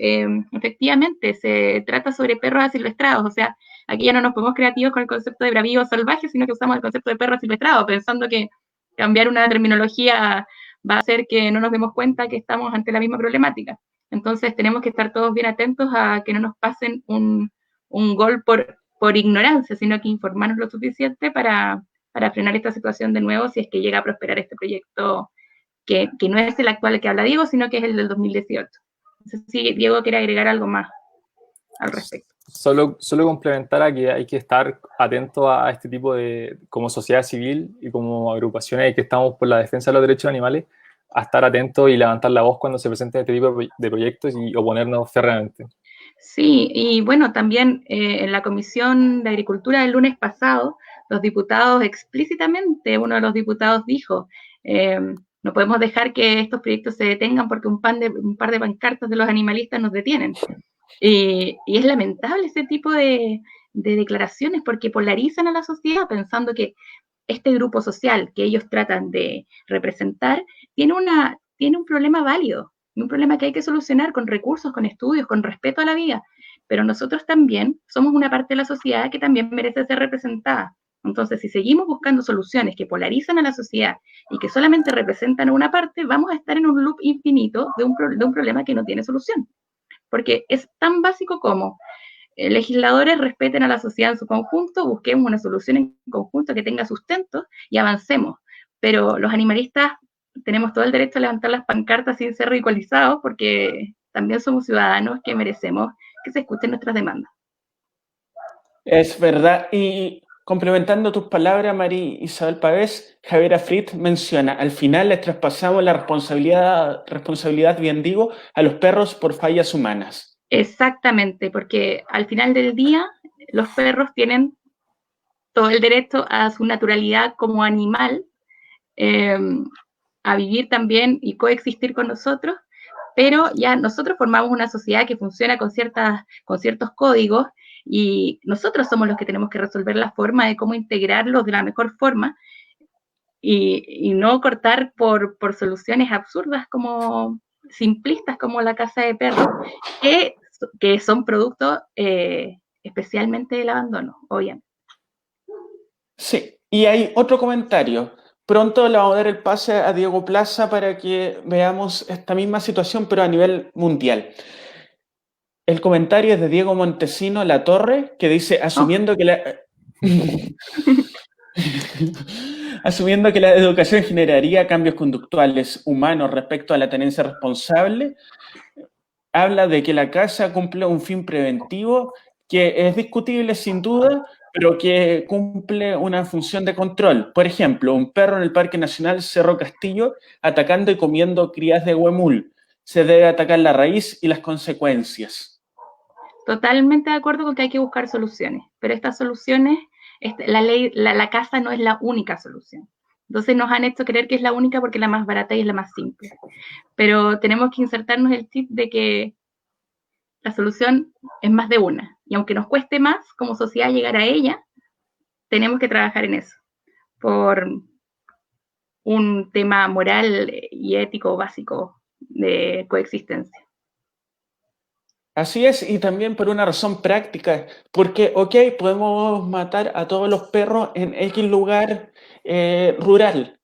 efectivamente se trata sobre perros asilvestrados. O sea, aquí ya no nos ponemos creativos con el concepto de bravío salvaje, sino que usamos el concepto de perro asilvestrado, pensando que cambiar una terminología va a hacer que no nos demos cuenta que estamos ante la misma problemática. Entonces tenemos que estar todos bien atentos a que no nos pasen un gol por ignorancia, sino que informarnos lo suficiente para frenar esta situación de nuevo si es que llega a prosperar este proyecto que no es el actual que habla Diego, sino que es el del 2018. Entonces, si Diego quiere agregar algo más al respecto. Solo complementar a que hay que estar atento a este tipo de, como sociedad civil y como agrupaciones que estamos por la defensa de los derechos animales, a estar atentos y levantar la voz cuando se presenten este tipo de proyectos y oponernos férreamente. Sí, y bueno, también en la Comisión de Agricultura del lunes pasado los diputados explícitamente, uno de los diputados dijo, no podemos dejar que estos proyectos se detengan porque un par de pancartas de los animalistas nos detienen. Y es lamentable ese tipo de declaraciones porque polarizan a la sociedad pensando que este grupo social que ellos tratan de representar tiene un problema válido, un problema que hay que solucionar con recursos, con estudios, con respeto a la vida. Pero nosotros también somos una parte de la sociedad que también merece ser representada. Entonces, si seguimos buscando soluciones que polarizan a la sociedad y que solamente representan a una parte, vamos a estar en un loop infinito de un problema que no tiene solución. Porque es tan básico como legisladores respeten a la sociedad en su conjunto, busquemos una solución en conjunto que tenga sustento y avancemos. Pero los animalistas tenemos todo el derecho a levantar las pancartas sin ser ridiculizados porque también somos ciudadanos que merecemos que se escuchen nuestras demandas. Es verdad. Y complementando tus palabras, María Isabel Pavés, Javiera Fritz menciona, al final les traspasamos la responsabilidad, bien digo, a los perros por fallas humanas. Exactamente, porque al final del día los perros tienen todo el derecho a su naturalidad como animal, a vivir también y coexistir con nosotros, pero ya nosotros formamos una sociedad que funciona con ciertos códigos y nosotros somos los que tenemos que resolver la forma de cómo integrarlos de la mejor forma y no cortar por soluciones absurdas como simplistas como la casa de perros, que son producto especialmente del abandono, obviamente. Sí, y hay otro comentario. Pronto le vamos a dar el pase a Diego Plaza para que veamos esta misma situación, pero a nivel mundial. El comentario es de Diego Montesino La Torre, que dice, asumiendo que la educación generaría cambios conductuales humanos respecto a la tenencia responsable, habla de que la casa cumple un fin preventivo que es discutible sin duda, pero que cumple una función de control. Por ejemplo, un perro en el Parque Nacional Cerro Castillo atacando y comiendo crías de huemul. Se debe atacar la raíz y las consecuencias. Totalmente de acuerdo con que hay que buscar soluciones, pero estas soluciones, la casa no es la única solución. Entonces nos han hecho creer que es la única porque es la más barata y es la más simple. Pero tenemos que insertarnos el chip de que la solución es más de una. Y aunque nos cueste más como sociedad llegar a ella, tenemos que trabajar en eso. Por un tema moral y ético básico de coexistencia. Así es, y también por una razón práctica, porque, ok, podemos matar a todos los perros en X lugar rural,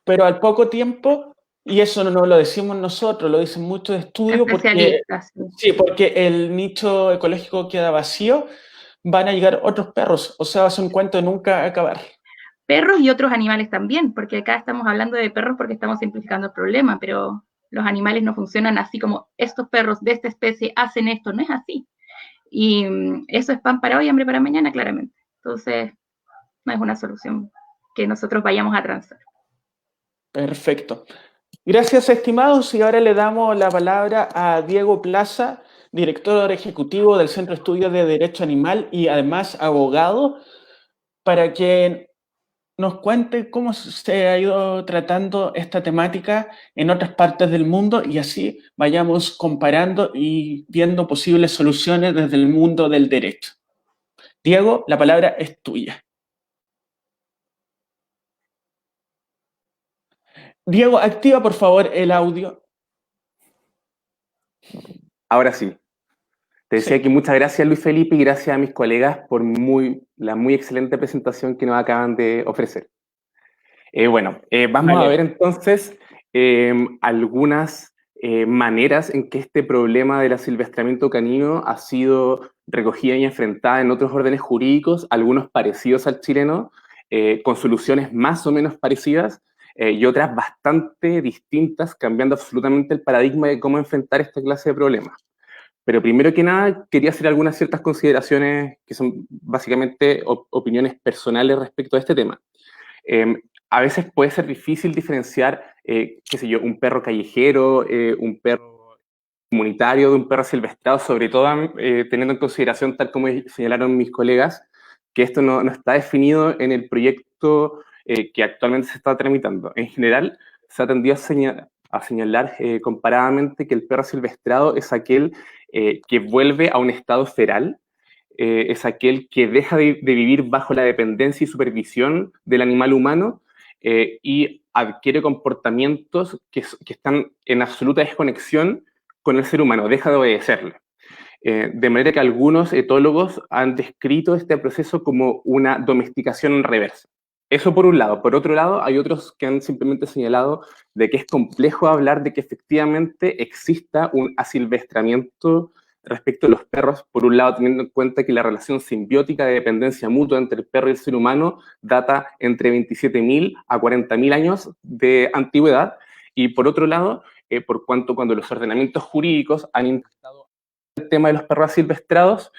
pero al poco tiempo, y eso no lo decimos nosotros, lo dicen muchos estudios, porque el nicho ecológico queda vacío, van a llegar otros perros, o sea, va a ser un cuento de nunca acabar. Perros y otros animales también, porque acá estamos hablando de perros porque estamos simplificando el problema, pero los animales no funcionan así como estos perros de esta especie hacen esto, no es así. Y eso es pan para hoy, hambre para mañana, claramente. Entonces, no es una solución que nosotros vayamos a transar. Perfecto. Gracias, estimados, y ahora le damos la palabra a Diego Plaza, director ejecutivo del Centro de Estudios de Derecho Animal y además abogado, para que nos cuente cómo se ha ido tratando esta temática en otras partes del mundo y así vayamos comparando y viendo posibles soluciones desde el mundo del derecho. Diego, la palabra es tuya. Diego, activa por favor el audio. Ahora sí. Te decía que muchas gracias, Luis Felipe, y gracias a mis colegas por la muy excelente presentación que nos acaban de ofrecer. Vamos a ver entonces algunas maneras en que este problema del asilvestramiento canino ha sido recogida y enfrentada en otros órdenes jurídicos, algunos parecidos al chileno, con soluciones más o menos parecidas, y otras bastante distintas, cambiando absolutamente el paradigma de cómo enfrentar esta clase de problemas. Pero primero que nada, quería hacer algunas ciertas consideraciones que son básicamente opiniones personales respecto a este tema. A veces puede ser difícil diferenciar, un perro callejero, un perro comunitario de un perro silvestrado, sobre todo teniendo en consideración, tal como señalaron mis colegas, que esto no está definido en el proyecto que actualmente se está tramitando. En general, se ha tendido a señalar comparadamente que el perro silvestrado es aquel que vuelve a un estado feral, es aquel que deja de vivir bajo la dependencia y supervisión del animal humano y adquiere comportamientos que están en absoluta desconexión con el ser humano, deja de obedecerle. De manera que algunos etólogos han descrito este proceso como una domesticación en reversa. Eso por un lado. Por otro lado, hay otros que han simplemente señalado de que es complejo hablar de que efectivamente exista un asilvestramiento respecto a los perros, por un lado teniendo en cuenta que la relación simbiótica de dependencia mutua entre el perro y el ser humano data entre 27.000 a 40.000 años de antigüedad, y por otro lado, por cuanto cuando los ordenamientos jurídicos han intentado el tema de los perros asilvestrados,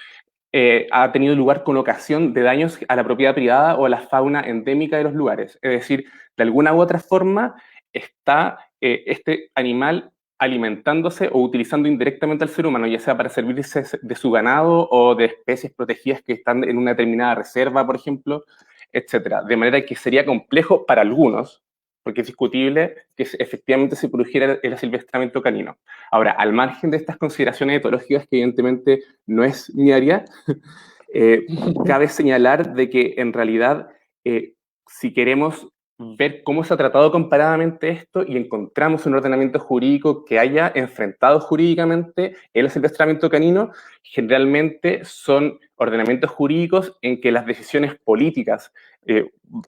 ha tenido lugar con ocasión de daños a la propiedad privada o a la fauna endémica de los lugares. Es decir, de alguna u otra forma está este animal alimentándose o utilizando indirectamente al ser humano, ya sea para servirse de su ganado o de especies protegidas que están en una determinada reserva, por ejemplo, etcétera. De manera que sería complejo para algunos, porque es discutible que efectivamente se produjera el asilvestramiento canino. Ahora, al margen de estas consideraciones etológicas, que evidentemente no es mi área, cabe señalar de que en realidad, si queremos ver cómo se ha tratado comparadamente esto y encontramos un ordenamiento jurídico que haya enfrentado jurídicamente el asilvestramiento canino, generalmente son ordenamientos jurídicos en que las decisiones políticas,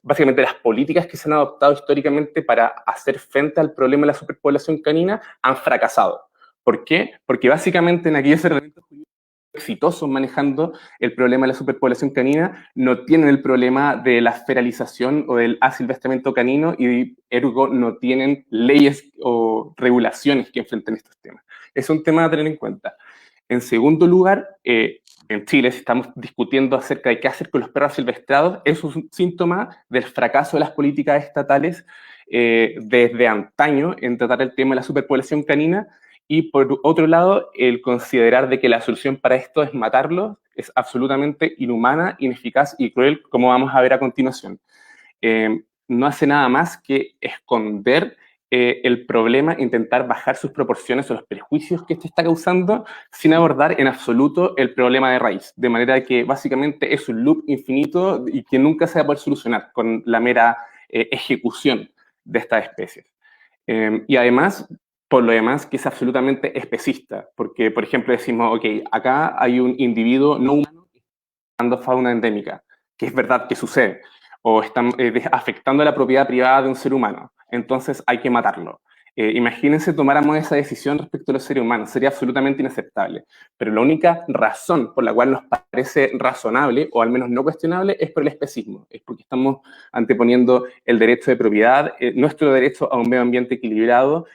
básicamente las políticas que se han adoptado históricamente para hacer frente al problema de la superpoblación canina, han fracasado. ¿Por qué? Porque básicamente en aquellos ordenamientos jurídicos exitosos manejando el problema de la superpoblación canina no tienen el problema de la feralización o del asilvestramiento canino y ergo no tienen leyes o regulaciones que enfrenten estos temas. Es un tema a tener en cuenta. En segundo lugar, en Chile, si estamos discutiendo acerca de qué hacer con los perros silvestrados, es un síntoma del fracaso de las políticas estatales desde antaño en tratar el tema de la superpoblación canina. Y por otro lado, el considerar de que la solución para esto es matarlos es absolutamente inhumana, ineficaz y cruel, como vamos a ver a continuación. No hace nada más que esconder el problema, intentar bajar sus proporciones o los prejuicios que este está causando, sin abordar en absoluto el problema de raíz. De manera que básicamente es un loop infinito y que nunca se va a poder solucionar con la mera ejecución de estas especies. Y además, por lo demás, que es absolutamente especista, porque, por ejemplo, decimos, ok, acá hay un individuo no humano que está afectando fauna endémica, que es verdad que sucede, o están afectando la propiedad privada de un ser humano, entonces hay que matarlo. Imagínense tomáramos esa decisión respecto a los seres humanos, sería absolutamente inaceptable, pero la única razón por la cual nos parece razonable, o al menos no cuestionable, es por el especismo, es porque estamos anteponiendo el derecho de propiedad, nuestro derecho a un medio ambiente equilibrado,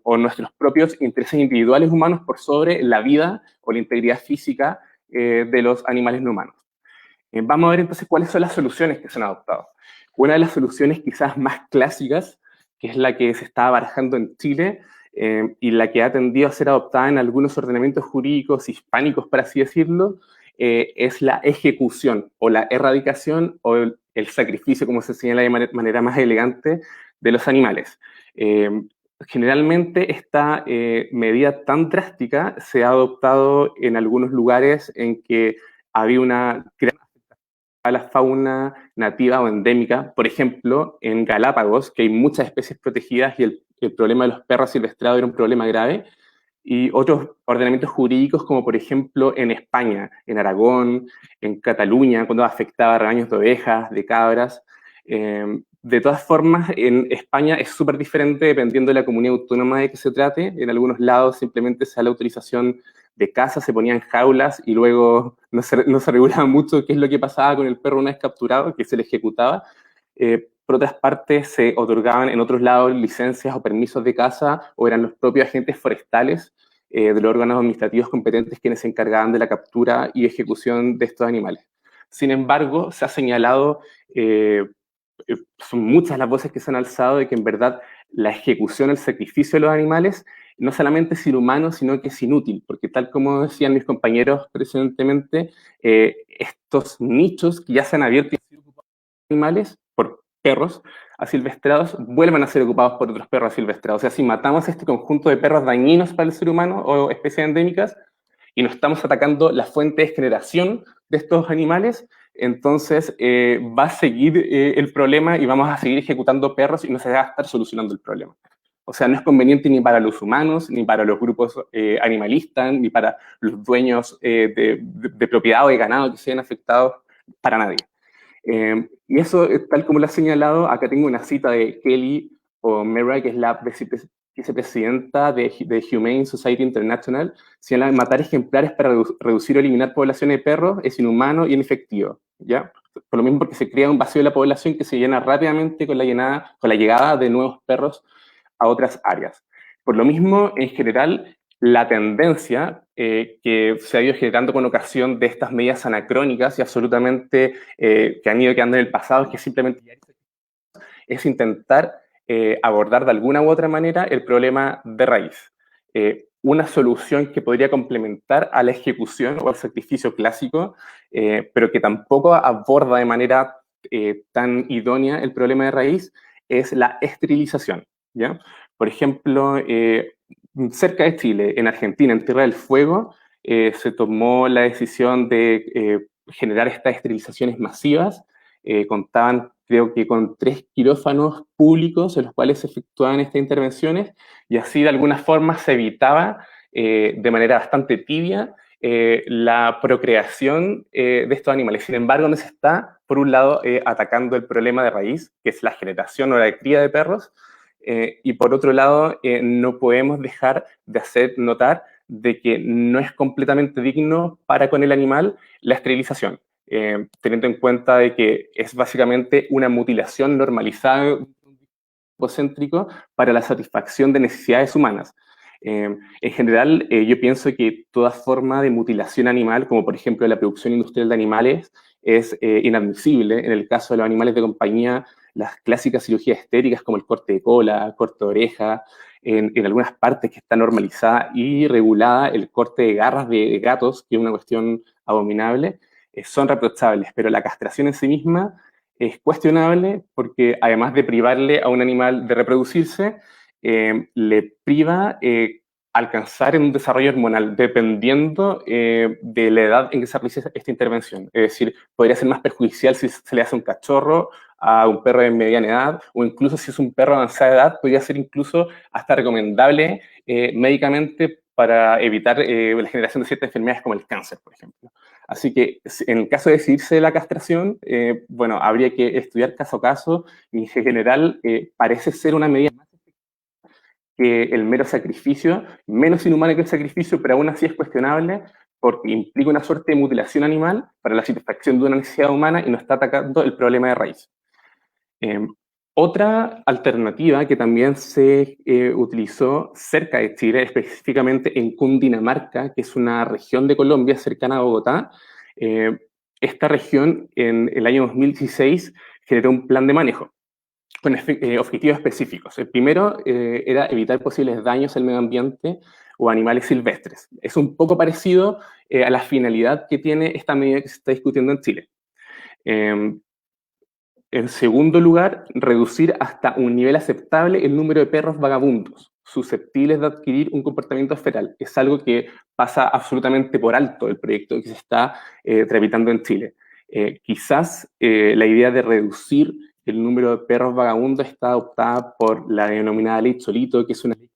o nuestros propios intereses individuales humanos por sobre la vida o la integridad física de los animales no humanos. Vamos a ver entonces cuáles son las soluciones que se han adoptado. Una de las soluciones quizás más clásicas, que es la que se está barajando en Chile y la que ha tendido a ser adoptada en algunos ordenamientos jurídicos hispánicos, por así decirlo, es la ejecución o la erradicación o el sacrificio, como se señala de manera más elegante, de los animales. Generalmente esta medida tan drástica se ha adoptado en algunos lugares en que había una gran a la fauna nativa o endémica, por ejemplo, en Galápagos, que hay muchas especies protegidas y el problema de los perros silvestrados era un problema grave, y otros ordenamientos jurídicos, como por ejemplo en España, en Aragón, en Cataluña, cuando afectaba a rebaños de ovejas, de cabras. De todas formas, en España es súper diferente dependiendo de la comunidad autónoma de que se trate. En algunos lados simplemente se da la autorización de caza, se ponían jaulas y luego no se regulaba mucho qué es lo que pasaba con el perro una vez capturado, que se le ejecutaba. Por otras partes, se otorgaban en otros lados licencias o permisos de caza, o eran los propios agentes forestales de los órganos administrativos competentes quienes se encargaban de la captura y ejecución de estos animales. Sin embargo, se ha señalado, son muchas las voces que se han alzado de que en verdad la ejecución, el sacrificio de los animales no solamente es inhumano, sino que es inútil, porque tal como decían mis compañeros precedentemente, estos nichos que ya se han abierto por animales, por perros asilvestrados, vuelvan a ser ocupados por otros perros asilvestrados. O sea, si matamos este conjunto de perros dañinos para el ser humano o especies endémicas, y no estamos atacando la fuente de generación de estos animales, entonces va a seguir el problema y vamos a seguir ejecutando perros y no se va a estar solucionando el problema. O sea, no es conveniente ni para los humanos, ni para los grupos animalistas, ni para los dueños de propiedad o de ganado que sean afectados, para nadie. Y eso, tal como lo ha señalado, acá tengo una cita de Kelly O'Meara, que es la vicepresidenta de Humane Society International, señala: matar ejemplares para reducir o eliminar poblaciones de perros es inhumano y inefectivo, ¿ya? Por lo mismo, porque se crea un vacío de la población que se llena rápidamente con la llegada de nuevos perros a otras áreas. Por lo mismo, en general, la tendencia que se ha ido generando con ocasión de estas medidas anacrónicas y absolutamente que han ido quedando en el pasado, es que simplemente es intentar abordar de alguna u otra manera el problema de raíz. Una solución que podría complementar a la ejecución o al sacrificio clásico, pero que tampoco aborda de manera tan idónea el problema de raíz, es la esterilización, ¿ya? Por ejemplo, cerca de Chile, en Argentina, en Tierra del Fuego, se tomó la decisión de generar estas esterilizaciones masivas. Contaban, creo que con 3 quirófanos públicos en los cuales se efectuaban estas intervenciones, y así de alguna forma se evitaba de manera bastante tibia la procreación de estos animales. Sin embargo, no se está, por un lado, atacando el problema de raíz, que es la generación o la cría de perros, y por otro lado, no podemos dejar de hacer notar de que no es completamente digno para con el animal la esterilización, teniendo en cuenta de que es básicamente una mutilación normalizada egocéntrico para la satisfacción de necesidades humanas. En general, yo pienso que toda forma de mutilación animal, como por ejemplo la producción industrial de animales, es inadmisible. En el caso de los animales de compañía, las clásicas cirugías estéticas como el corte de cola, corte de oreja, en algunas partes que está normalizada y regulada el corte de garras de gatos, que es una cuestión abominable, son reprochables, pero la castración en sí misma es cuestionable porque además de privarle a un animal de reproducirse, le priva alcanzar en un desarrollo hormonal dependiendo de la edad en que se realiza esta intervención. Es decir, podría ser más perjudicial si se le hace un cachorro a un perro de mediana edad, o incluso si es un perro de avanzada edad, podría ser incluso hasta recomendable médicamente para evitar la generación de ciertas enfermedades como el cáncer, por ejemplo. Así que en el caso de decidirse de la castración, bueno, habría que estudiar caso a caso, y en general parece ser una medida más que el mero sacrificio, menos inhumano que el sacrificio, pero aún así es cuestionable porque implica una suerte de mutilación animal para la satisfacción de una necesidad humana y no está atacando el problema de raíz. Otra alternativa que también se utilizó cerca de Chile, específicamente en Cundinamarca, que es una región de Colombia cercana a Bogotá. Esta región en el año 2016 generó un plan de manejo con objetivos específicos. El primero era evitar posibles daños al medio ambiente o animales silvestres. Es un poco parecido a la finalidad que tiene esta medida que se está discutiendo en Chile. En segundo lugar, reducir hasta un nivel aceptable el número de perros vagabundos, susceptibles de adquirir un comportamiento feral. Es algo que pasa absolutamente por alto el proyecto que se está tramitando en Chile. Quizás la idea de reducir el número de perros vagabundos está adoptada por la denominada ley Cholito, que es una ley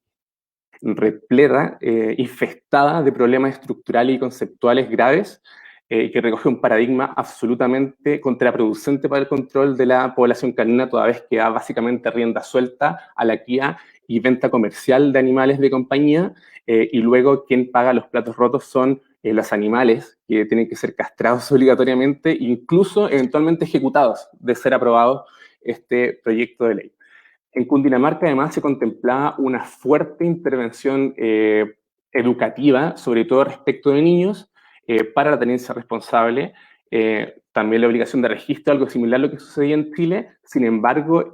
repleta, infestada de problemas estructurales y conceptuales graves, que recoge un paradigma absolutamente contraproducente para el control de la población canina, toda vez que da básicamente rienda suelta a la cría y venta comercial de animales de compañía, y luego quien paga los platos rotos son los animales, que tienen que ser castrados obligatoriamente, incluso eventualmente ejecutados, de ser aprobado este proyecto de ley. En Cundinamarca, además, se contemplaba una fuerte intervención educativa, sobre todo respecto de niños, para la tenencia responsable, también la obligación de registro, algo similar a lo que sucedía en Chile. Sin embargo,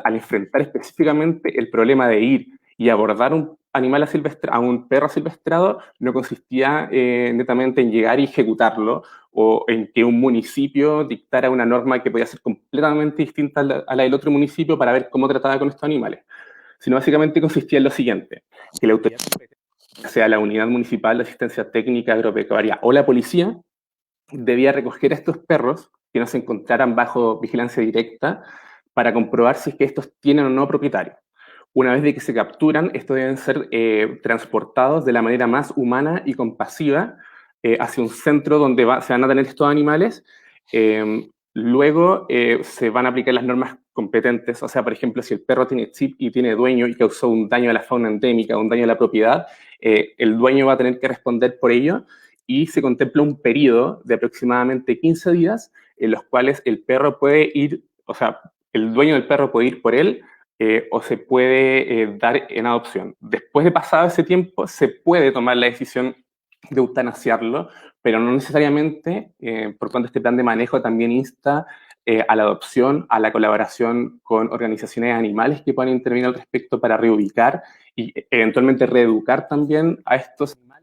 al enfrentar específicamente el problema de ir y abordar un a un perro asilvestrado no consistía netamente en llegar y ejecutarlo, o en que un municipio dictara una norma que podía ser completamente distinta a la del otro municipio para ver cómo trataba con estos animales, sino básicamente consistía en lo siguiente, que la autoridad, sea la Unidad Municipal de Asistencia Técnica Agropecuaria o la policía, debía recoger a estos perros que no se encontraran bajo vigilancia directa para comprobar si es que estos tienen o no propietario. Una vez de que se capturan, estos deben ser transportados de la manera más humana y compasiva hacia un centro donde se van a tener estos animales. Luego se van a aplicar las normas competentes, o sea, por ejemplo, si el perro tiene chip y tiene dueño y causó un daño a la fauna endémica, un daño a la propiedad, el dueño va a tener que responder por ello, y se contempla un periodo de aproximadamente 15 días en los cuales el perro puede ir, o sea, el dueño del perro puede ir por él, o se puede dar en adopción. Después de pasado ese tiempo, se puede tomar la decisión de eutanasiarlo, pero no necesariamente, por cuanto este plan de manejo también insta a la adopción, a la colaboración con organizaciones animales que puedan intervenir al respecto para reubicar y eventualmente reeducar también a estos animales.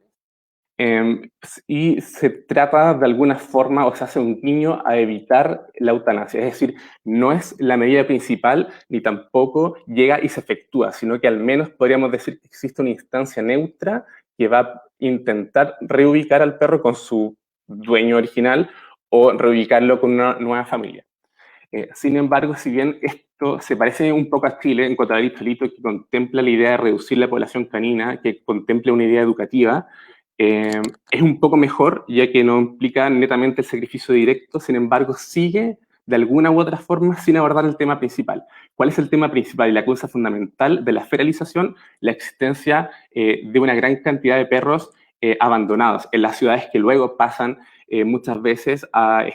Y se trata de alguna forma, o se hace un guiño a evitar la eutanasia. Es decir, no es la medida principal, ni tampoco llega y se efectúa, sino que al menos podríamos decir que existe una instancia neutra que va a intentar reubicar al perro con su dueño original o reubicarlo con una nueva familia. Sin embargo, si bien esto se parece un poco a Chile en cuanto a delito que contempla la idea de reducir la población canina, que contempla una idea educativa, es un poco mejor, ya que no implica netamente el sacrificio directo, sin embargo, sigue de alguna u otra forma sin abordar el tema principal. ¿Cuál es el tema principal y la causa fundamental de la feralización? La existencia de una gran cantidad de perros abandonados en las ciudades que luego pasan muchas veces a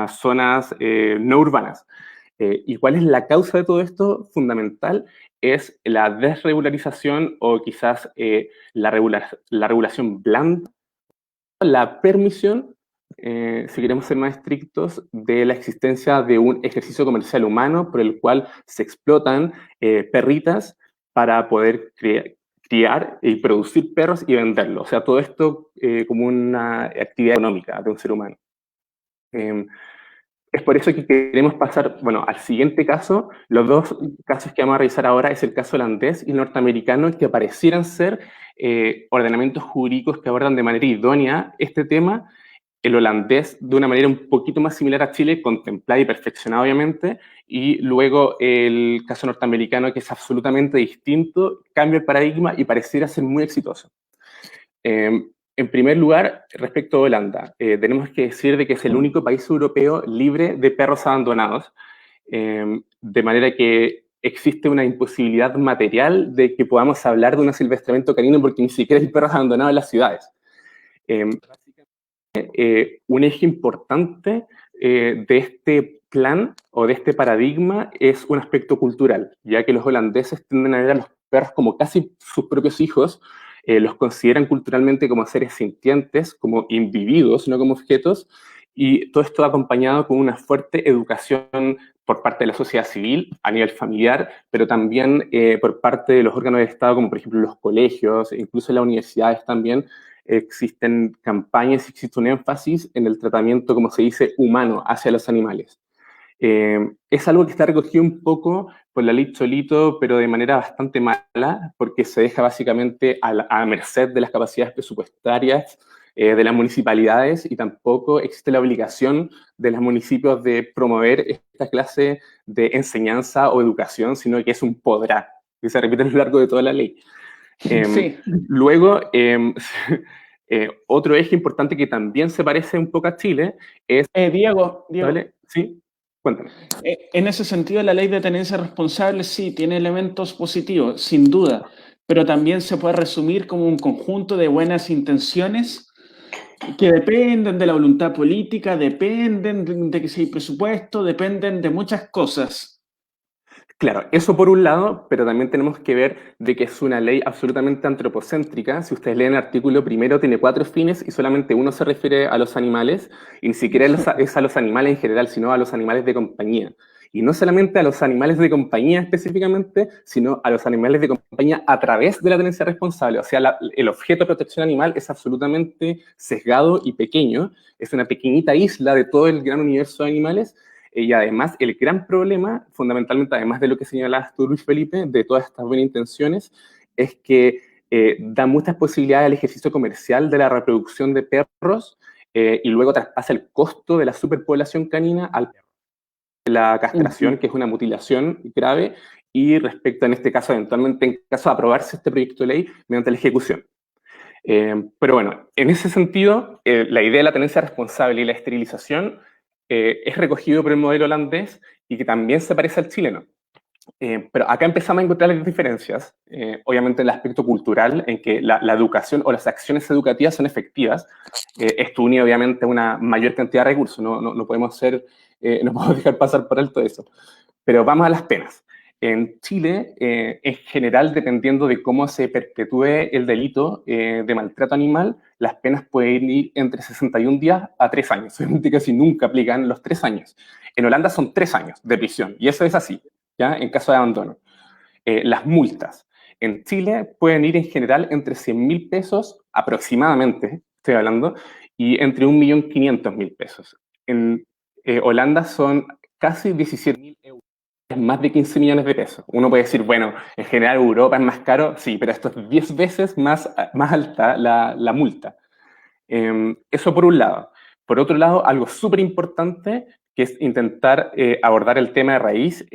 zonas no urbanas. ¿Y cuál es la causa de todo esto? Fundamental es la desregularización o quizás la regulación blanda, la permisión, si queremos ser más estrictos, de la existencia de un ejercicio comercial humano por el cual se explotan perritas para poder criar y producir perros y venderlos. O sea, todo esto como una actividad económica de un ser humano. Es por eso que queremos pasar, bueno, al siguiente caso. Los dos casos que vamos a revisar ahora es el caso holandés y norteamericano, que parecieran ser ordenamientos jurídicos que abordan de manera idónea este tema. El holandés de una manera un poquito más similar a Chile, contemplada y perfeccionada obviamente, y luego el caso norteamericano, que es absolutamente distinto, cambia el paradigma y pareciera ser muy exitoso. En primer lugar, respecto a Holanda, tenemos que decir de que es el único país europeo libre de perros abandonados, de manera que existe una imposibilidad material de que podamos hablar de un asilvestramiento canino porque ni siquiera hay perros abandonados en las ciudades. Un eje importante de este plan o de este paradigma es un aspecto cultural, ya que los holandeses tienden a ver a los perros como casi sus propios hijos, los consideran culturalmente como seres sintientes, como individuos, no como objetos, y todo esto acompañado con una fuerte educación por parte de la sociedad civil a nivel familiar, pero también por parte de los órganos del Estado, como por ejemplo los colegios, incluso en las universidades también, existen campañas, existe un énfasis en el tratamiento, como se dice, humano hacia los animales. Es algo que está recogido un poco por la ley Cholito, pero de manera bastante mala, porque se deja básicamente a merced de las capacidades presupuestarias de las municipalidades, y tampoco existe la obligación de los municipios de promover esta clase de enseñanza o educación, sino que es un podrá, que se repite a lo largo de toda la ley. Sí. Luego, otro eje importante que también se parece un poco a Chile es... Diego, ¿vale? ¿Sí? Cuéntame. En ese sentido, la ley de tenencia responsable sí tiene elementos positivos, sin duda, pero también se puede resumir como un conjunto de buenas intenciones que dependen de la voluntad política, dependen de que si hay presupuesto, dependen de muchas cosas. Claro, eso por un lado, pero también tenemos que ver de que es una ley absolutamente antropocéntrica. Si ustedes leen el artículo primero, tiene 4 fines y solamente uno se refiere a los animales, y ni siquiera es a los animales en general, sino a los animales de compañía. Y no solamente a los animales de compañía específicamente, sino a los animales de compañía a través de la tenencia responsable. O sea, el objeto de protección animal es absolutamente sesgado y pequeño, es una pequeñita isla de todo el gran universo de animales, y además el gran problema, fundamentalmente, además de lo que señalabas tú, Luis Felipe, de todas estas buenas intenciones, es que da muchas posibilidades al ejercicio comercial de la reproducción de perros y luego traspasa el costo de la superpoblación canina al perro. La castración, que es una mutilación grave, y respecto, en este caso, eventualmente, en caso de aprobarse este proyecto de ley, mediante la ejecución. Pero bueno, en ese sentido, la idea de la tenencia responsable y la esterilización es recogido por el modelo holandés y que también se parece al chileno. Pero acá empezamos a encontrar las diferencias, obviamente en el aspecto cultural, en que la educación o las acciones educativas son efectivas. Esto une obviamente una mayor cantidad de recursos, no podemos no podemos dejar pasar por alto eso. Pero vamos a las penas. En Chile, en general, dependiendo de cómo se perpetúe el delito de maltrato animal, las penas pueden ir entre 61 días a 3 años. Obviamente casi nunca aplican los 3 años. En Holanda son 3 años de prisión, y eso es así, ¿ya? En caso de abandono. Las multas. En Chile pueden ir en general entre 100.000 pesos aproximadamente, estoy hablando, y entre 1.500.000 pesos. En Holanda son casi 17.000 euros. Es más de 15 millones de pesos. Uno puede decir, bueno, en general Europa es más caro, sí, pero esto es 10 veces más alta la multa. Eso por un lado. Por otro lado, algo súper importante, que es intentar abordar el tema de raíz,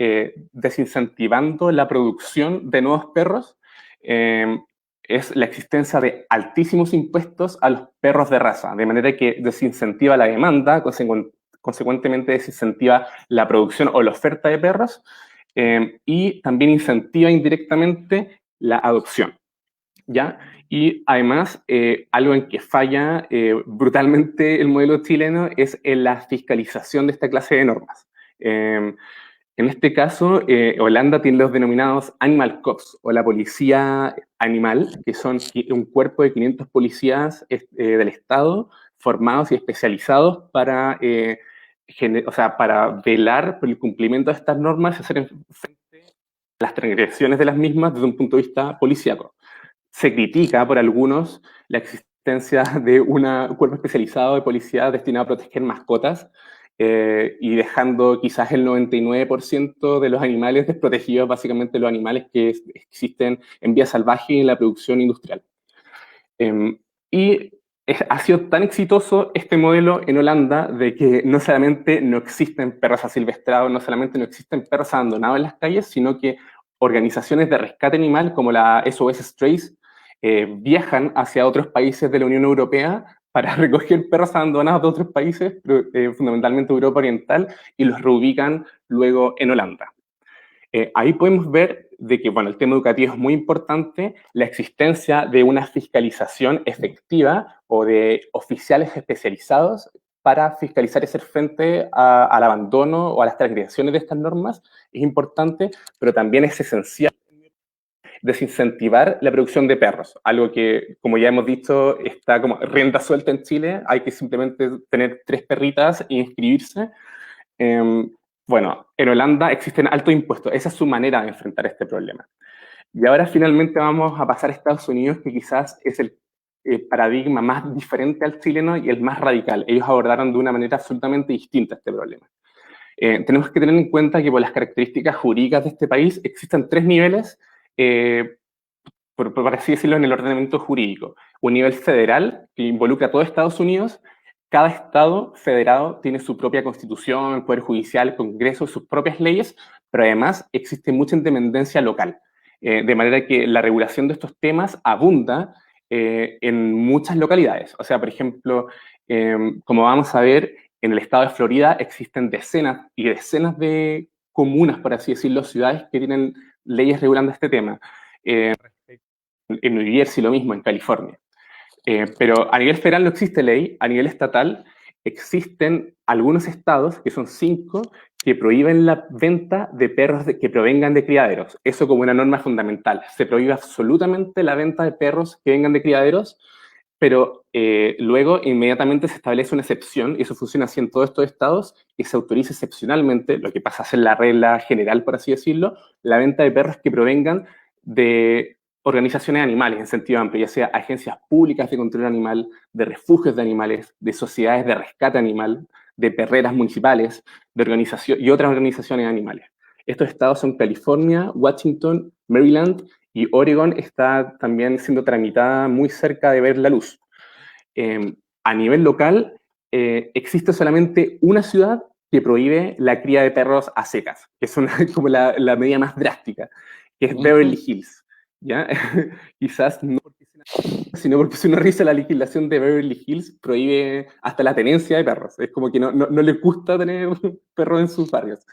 desincentivando la producción de nuevos perros, es la existencia de altísimos impuestos a los perros de raza, de manera que desincentiva la demanda, consecuentemente desincentiva la producción o la oferta de perros, y también incentiva indirectamente la adopción, ¿ya? Y además, algo en que falla brutalmente el modelo chileno es en la fiscalización de esta clase de normas. En este caso, Holanda tiene los denominados Animal Cops, o la policía animal, que son un cuerpo de 500 policías del Estado formados y especializados para velar por el cumplimiento de estas normas y hacer frente a las transgresiones de las mismas desde un punto de vista policíaco. Se critica por algunos la existencia de un cuerpo especializado de policía destinado a proteger mascotas y dejando quizás el 99% de los animales desprotegidos, básicamente los animales que existen en vía salvaje y en la producción industrial. Ha sido tan exitoso este modelo en Holanda de que no solamente no existen perros asilvestrados, no solamente no existen perros abandonados en las calles, sino que organizaciones de rescate animal como la SOS Strays viajan hacia otros países de la Unión Europea para recoger perros abandonados de otros países, fundamentalmente Europa Oriental, y los reubican luego en Holanda. Ahí podemos ver de que, bueno, el tema educativo es muy importante, la existencia de una fiscalización efectiva o de oficiales especializados para fiscalizar y hacer frente al abandono o a las transgresiones de estas normas es importante, pero también es esencial desincentivar la producción de perros, algo que, como ya hemos dicho, está como rienda suelta en Chile, hay que simplemente tener 3 perritas e inscribirse. Bueno, en Holanda existen altos impuestos, esa es su manera de enfrentar este problema. Y ahora finalmente vamos a pasar a Estados Unidos, que quizás es el paradigma más diferente al chileno y el más radical. Ellos abordaron de una manera absolutamente distinta este problema. Tenemos que tener en cuenta que por las características jurídicas de este país existen 3 niveles, por así decirlo, en el ordenamiento jurídico. Un nivel federal, que involucra a todo Estados Unidos. Cada estado federado tiene su propia constitución, el poder judicial, el Congreso, sus propias leyes, pero además existe mucha independencia local. De manera que la regulación de estos temas abunda en muchas localidades. O sea, por ejemplo, como vamos a ver, en el estado de Florida existen decenas y decenas de comunas, por así decirlo, ciudades que tienen leyes regulando este tema. En New Jersey lo mismo, en California. Pero a nivel federal no existe ley, a nivel estatal existen algunos estados, que son 5, que prohíben la venta de perros que provengan de criaderos. Eso como una norma fundamental. Se prohíbe absolutamente la venta de perros que vengan de criaderos pero luego inmediatamente se establece una excepción, y eso funciona así en todos estos estados, y se autoriza excepcionalmente, lo que pasa a ser la regla general, por así decirlo, la venta de perros que provengan de organizaciones animales en sentido amplio, ya sea agencias públicas de control animal, de refugios de animales, de sociedades de rescate animal, de perreras municipales, de organización y otras organizaciones animales. Estos estados son California, Washington, Maryland, y Oregon está también siendo tramitada muy cerca de ver la luz. A nivel local, existe solamente una ciudad que prohíbe la cría de perros a secas, que es como la medida más drástica, que es Beverly Hills. ¿Ya? Quizás no porque sino porque si uno revisa la legislación de Beverly Hills, prohíbe hasta la tenencia de perros. Es como que no les gusta tener perros en sus barrios.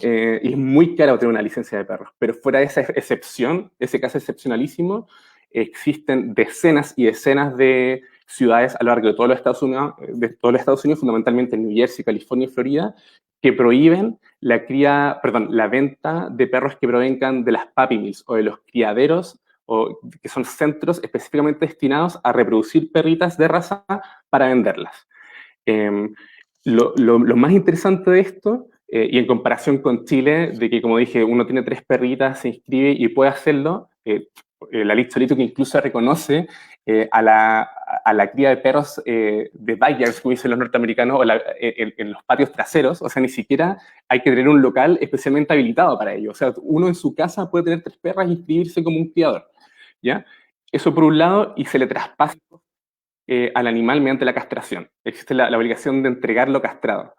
Y es muy caro tener una licencia de perros. Pero fuera de esa excepción, ese caso excepcionalísimo, existen decenas y decenas de ciudades a lo largo de todos los Estados Unidos, fundamentalmente en New Jersey, California y Florida, que prohíben la venta de perros que provengan de las puppy mills o de los criaderos, o que son centros específicamente destinados a reproducir perritas de raza para venderlas. Lo más interesante de esto, y en comparación con Chile, de que, como dije, uno tiene 3 perritas, se inscribe y puede hacerlo, la ley Solito que incluso reconoce a la cría de perros de backyards, como dicen los norteamericanos, o en los patios traseros. O sea, ni siquiera hay que tener un local especialmente habilitado para ello. O sea, uno en su casa puede tener 3 perras y inscribirse como un criador, ¿ya? Eso por un lado, y se le traspasa al animal mediante la castración. Existe la obligación de entregarlo castrado.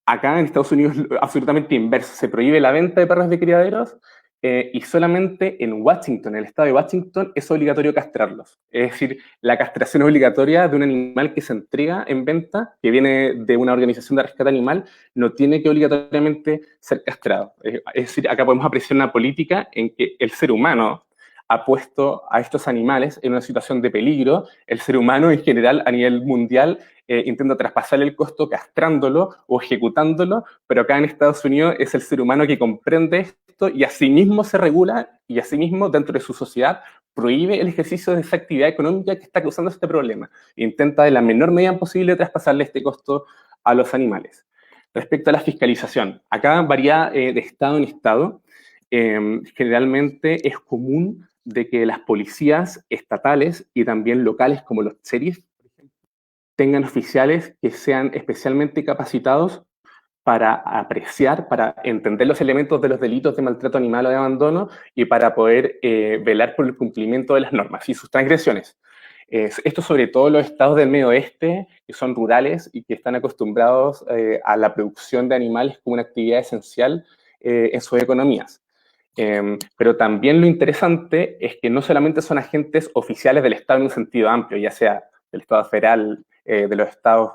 Acá en Estados Unidos absolutamente inverso. Se prohíbe la venta de perros de criaderos y solamente en Washington, en el estado de Washington, es obligatorio castrarlos. Es decir, la castración obligatoria de un animal que se entrega en venta, que viene de una organización de rescate animal, no tiene que obligatoriamente ser castrado. Es decir, acá podemos apreciar una política en que el ser humano ha puesto a estos animales en una situación de peligro. El ser humano en general a nivel mundial intenta traspasar el costo castrándolo o ejecutándolo, pero acá en Estados Unidos es el ser humano que comprende esto y asimismo se regula y asimismo dentro de su sociedad prohíbe el ejercicio de esa actividad económica que está causando este problema. Intenta de la menor medida posible traspasarle este costo a los animales. Respecto a la fiscalización, acá varía de estado en estado. Generalmente es común de que las policías estatales y también locales como los sheriffs, por ejemplo, tengan oficiales que sean especialmente capacitados para apreciar, para entender los elementos de los delitos de maltrato animal o de abandono y para poder velar por el cumplimiento de las normas y sus transgresiones. Esto sobre todo en los estados del medio oeste, que son rurales y que están acostumbrados a la producción de animales como una actividad esencial en sus economías. Pero también lo interesante es que no solamente son agentes oficiales del Estado en un sentido amplio, ya sea del Estado federal, de los estados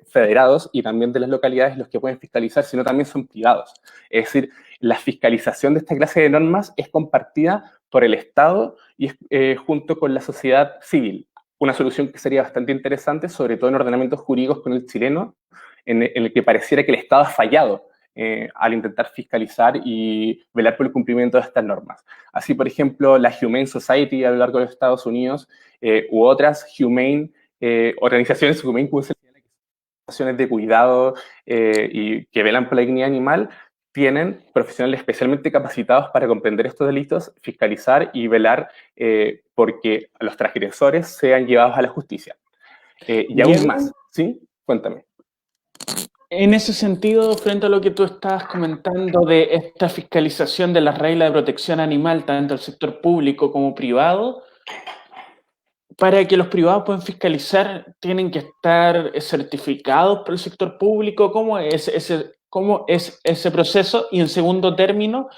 federados y también de las localidades los que pueden fiscalizar, sino también son privados. Es decir, la fiscalización de esta clase de normas es compartida por el Estado y junto con la sociedad civil. Una solución que sería bastante interesante, sobre todo en ordenamientos jurídicos con el chileno, en el que pareciera que el Estado ha fallado al intentar fiscalizar y velar por el cumplimiento de estas normas. Así, por ejemplo, la Humane Society a lo largo de los Estados Unidos u otras organizaciones humane, organizaciones de cuidado y que velan por la dignidad animal, tienen profesionales especialmente capacitados para comprender estos delitos, fiscalizar y velar porque los transgresores sean llevados a la justicia. Y aún más, ¿sí? Cuéntame. En ese sentido, frente a lo que tú estabas comentando de esta fiscalización de las reglas de protección animal, tanto el sector público como privado, para que los privados puedan fiscalizar, tienen que estar certificados por el sector público. ¿Cómo es ese proceso? Y en segundo término,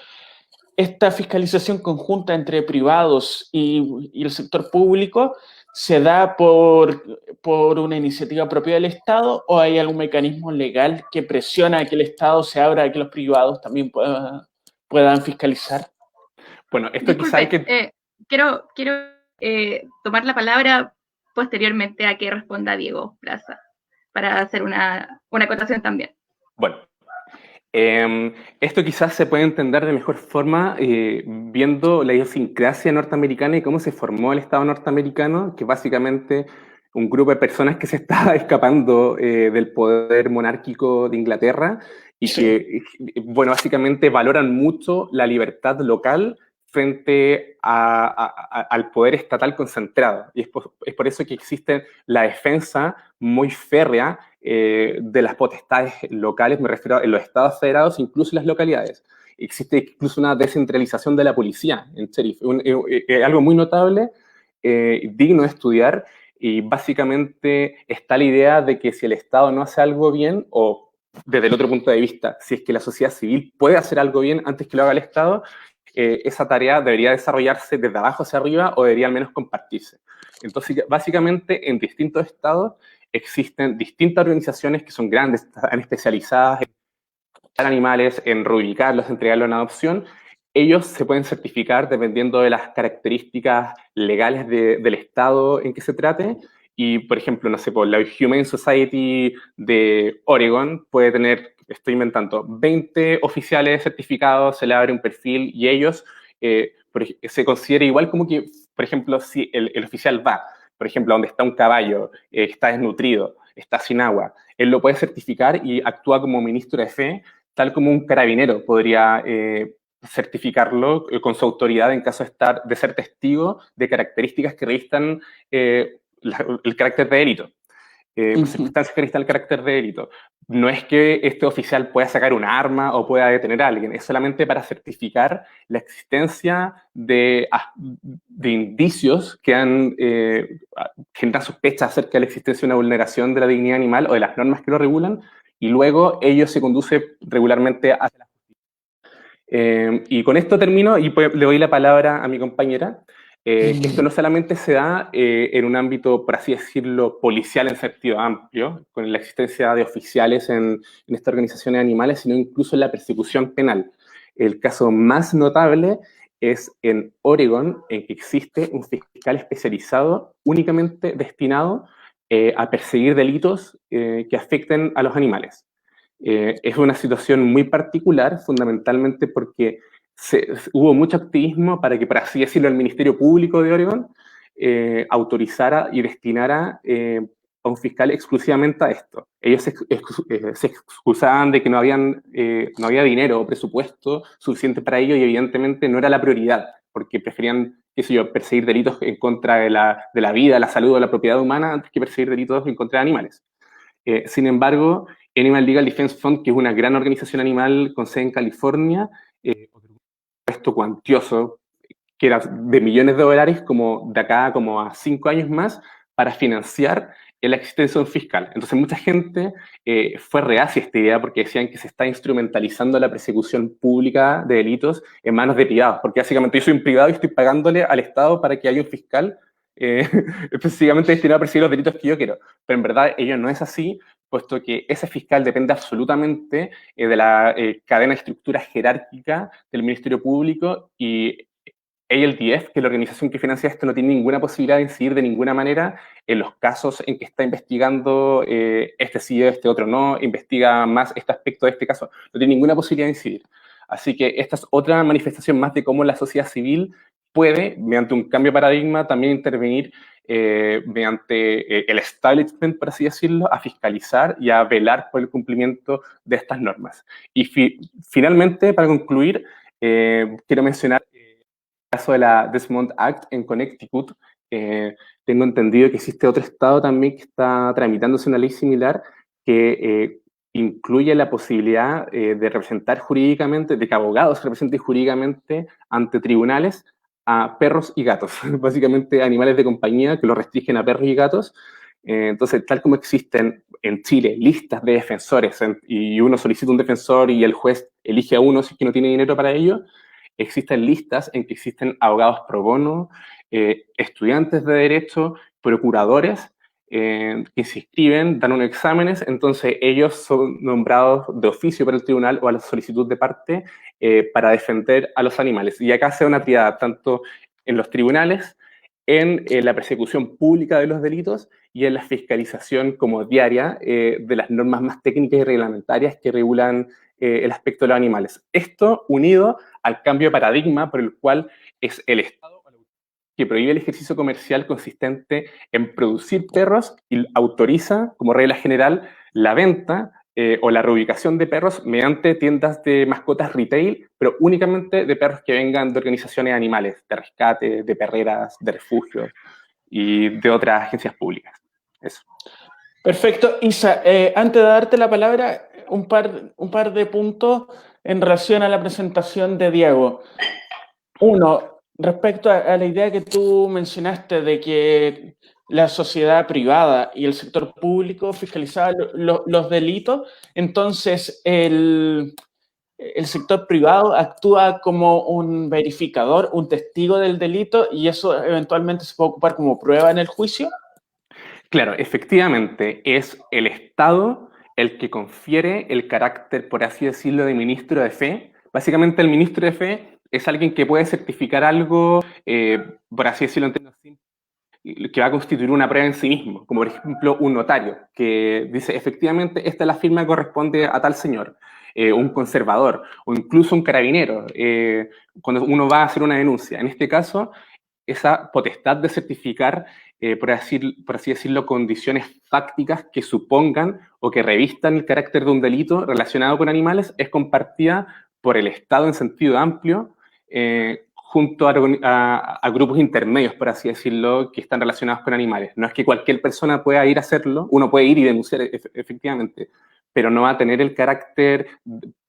esta fiscalización conjunta entre privados y el sector público, ¿se da por una iniciativa propia del Estado o hay algún mecanismo legal que presiona a que el Estado se abra a que los privados también puedan fiscalizar? Bueno, esto Disculpe, quizá hay que... quiero tomar la palabra posteriormente a que responda Diego Plaza, para hacer una acotación también. Bueno, Esto quizás se puede entender de mejor forma viendo la idiosincrasia norteamericana y cómo se formó el Estado norteamericano, que básicamente un grupo de personas que se está escapando del poder monárquico de Inglaterra y que, bueno, básicamente valoran mucho la libertad local frente al poder estatal concentrado. Y es por eso que existe la defensa muy férrea de las potestades locales, me refiero a los estados federados, incluso las localidades. Existe incluso una descentralización de la policía en sheriff, algo muy notable, digno de estudiar, y básicamente está la idea de que si el Estado no hace algo bien, o desde el otro punto de vista, si es que la sociedad civil puede hacer algo bien antes que lo haga el Estado, esa tarea debería desarrollarse desde abajo hacia arriba o debería al menos compartirse. Entonces, básicamente, en distintos estados existen distintas organizaciones que son grandes, están especializadas en cuidar animales, en reubicarlos, entregarlos en adopción. Ellos se pueden certificar dependiendo de las características legales del estado en que se trate. Y, por ejemplo, no sé, por la Humane Society de Oregon puede tener, estoy inventando, 20 oficiales certificados, se le abre un perfil y ellos se considera igual como que, por ejemplo, si el oficial va, por ejemplo, donde está un caballo, está desnutrido, está sin agua, él lo puede certificar y actúa como ministro de fe, tal como un carabinero podría certificarlo con su autoridad en caso de ser testigo de características que revistan el carácter de delito. Circunstancias que revistan el carácter de delito. No es que este oficial pueda sacar un arma o pueda detener a alguien, es solamente para certificar la existencia de indicios que han generado sospechas acerca de la existencia de una vulneración de la dignidad animal o de las normas que lo regulan, y luego ello se conduce regularmente hacia la justicia. Y con esto termino y le doy la palabra a mi compañera. Esto no solamente se da en un ámbito, por así decirlo, policial en sentido amplio, con la existencia de oficiales en estas organizaciones animales, sino incluso en la persecución penal. El caso más notable es en Oregon, en que existe un fiscal especializado únicamente destinado a perseguir delitos que afecten a los animales. Es una situación muy particular, fundamentalmente porque hubo mucho activismo para que, por así decirlo, el Ministerio Público de Oregón autorizara y destinara a un fiscal exclusivamente a esto. Ellos se excusaban de que no había dinero o presupuesto suficiente para ello y evidentemente no era la prioridad, porque preferían, qué sé yo, perseguir delitos en contra de la vida, la salud o la propiedad humana antes que perseguir delitos en contra de animales. Sin embargo, Animal Legal Defense Fund, que es una gran organización animal con sede en California, puesto cuantioso, que era de millones de dólares, como de acá como a 5 años más, para financiar la existencia de un fiscal. Entonces mucha gente fue reacia a esta idea porque decían que se está instrumentalizando la persecución pública de delitos en manos de privados, porque básicamente yo soy un privado y estoy pagándole al Estado para que haya un fiscal específicamente destinado a perseguir los delitos que yo quiero. Pero en verdad ello no es así, puesto que ese fiscal depende absolutamente de la cadena de estructura jerárquica del Ministerio Público, y ALDF, que es la organización que financia esto, no tiene ninguna posibilidad de incidir de ninguna manera en los casos en que está investigando este sí, este otro no, investiga más este aspecto de este caso, no tiene ninguna posibilidad de incidir. Así que esta es otra manifestación más de cómo la sociedad civil puede, mediante un cambio de paradigma, también intervenir mediante el establishment, por así decirlo, a fiscalizar y a velar por el cumplimiento de estas normas. Y finalmente, para concluir, quiero mencionar el caso de la Desmond Act en Connecticut. Tengo entendido que existe otro estado también que está tramitándose una ley similar que incluye la posibilidad de representar jurídicamente, de que abogados representen jurídicamente ante tribunales a perros y gatos, básicamente animales de compañía que lo restringen a perros y gatos. Entonces, tal como existen en Chile listas de defensores y uno solicita un defensor y el juez elige a uno si es que no tiene dinero para ello, existen listas en que existen abogados pro bono, estudiantes de derecho, procuradores, que se inscriben, dan unos exámenes, entonces ellos son nombrados de oficio por el tribunal o a la solicitud de parte para defender a los animales. Y acá se da una triada tanto en los tribunales, en la persecución pública de los delitos y en la fiscalización como diaria de las normas más técnicas y reglamentarias que regulan el aspecto de los animales. Esto unido al cambio de paradigma por el cual es el Estado que prohíbe el ejercicio comercial consistente en producir perros y autoriza, como regla general, la venta o la reubicación de perros mediante tiendas de mascotas retail, pero únicamente de perros que vengan de organizaciones animales, de rescate, de perreras, de refugios y de otras agencias públicas. Eso. Perfecto. Isa, antes de darte la palabra, un par de puntos en relación a la presentación de Diego. Uno, respecto a la idea que tú mencionaste de que la sociedad privada y el sector público fiscalizaban los delitos, entonces el sector privado actúa como un verificador, un testigo del delito, y eso eventualmente se puede ocupar como prueba en el juicio. Claro, efectivamente, es el Estado el que confiere el carácter, por así decirlo, de ministro de fe. Básicamente, el ministro de fe es alguien que puede certificar algo, por así decirlo, en términos simples, que va a constituir una prueba en sí mismo, como por ejemplo un notario, que dice, efectivamente, esta es la firma que corresponde a tal señor, un conservador, o incluso un carabinero, cuando uno va a hacer una denuncia. En este caso, esa potestad de certificar, por así decirlo, condiciones fácticas que supongan o que revistan el carácter de un delito relacionado con animales, es compartida por el Estado en sentido amplio, junto a grupos intermedios, por así decirlo, que están relacionados con animales. No es que cualquier persona pueda ir a hacerlo, uno puede ir y denunciar efectivamente, pero no va a tener el carácter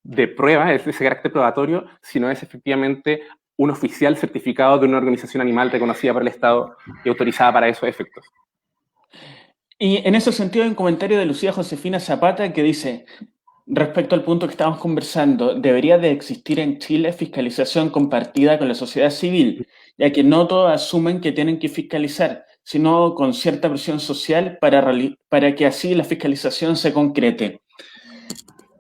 de prueba, ese carácter probatorio, sino es efectivamente un oficial certificado de una organización animal reconocida por el Estado y autorizada para esos efectos. Y en ese sentido hay un comentario de Lucía Josefina Zapata que dice, respecto al punto que estamos conversando, debería de existir en Chile fiscalización compartida con la sociedad civil, ya que no todos asumen que tienen que fiscalizar, sino con cierta presión social para que así la fiscalización se concrete.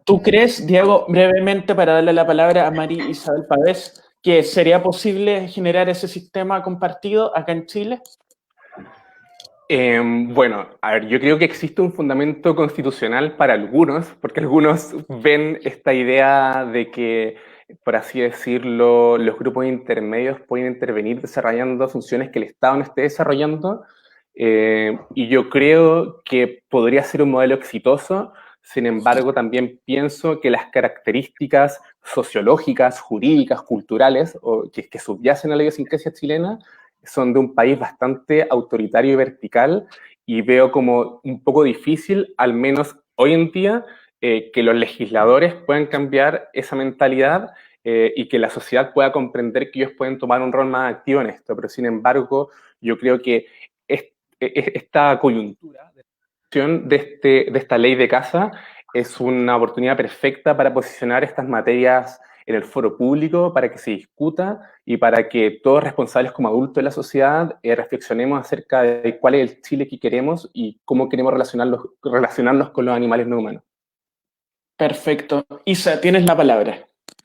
¿Tú crees, Diego, brevemente para darle la palabra a María Isabel Pavés, que sería posible generar ese sistema compartido acá en Chile? Bueno, a ver, yo creo que existe un fundamento constitucional para algunos, porque algunos ven esta idea de que, por así decirlo, los grupos intermedios pueden intervenir desarrollando funciones que el Estado no esté desarrollando, y yo creo que podría ser un modelo exitoso. Sin embargo, también pienso que las características sociológicas, jurídicas, culturales, o que subyacen a la idiosincrasia chilena, son de un país bastante autoritario y vertical, y veo como un poco difícil, al menos hoy en día, que los legisladores puedan cambiar esa mentalidad y que la sociedad pueda comprender que ellos pueden tomar un rol más activo en esto. Pero sin embargo, yo creo que esta coyuntura de esta ley de caza es una oportunidad perfecta para posicionar estas materias en el foro público, para que se discuta y para que todos responsables como adultos de la sociedad reflexionemos acerca de cuál es el Chile que queremos y cómo queremos relacionarnos con los animales no humanos. Perfecto. Isa, tienes la palabra.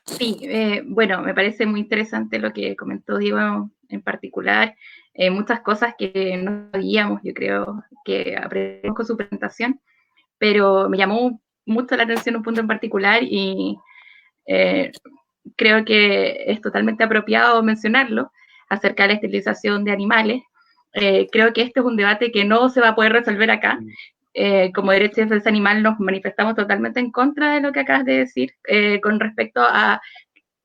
Sí, bueno, me parece muy interesante lo que comentó Diego en particular. Muchas cosas que no sabíamos, yo creo que aprendimos con su presentación, pero me llamó mucho la atención un punto en particular y creo que es totalmente apropiado mencionarlo acerca de la esterilización de animales. Creo que este es un debate que no se va a poder resolver acá. Como derechos de defensa animal nos manifestamos totalmente en contra de lo que acabas de decir con respecto a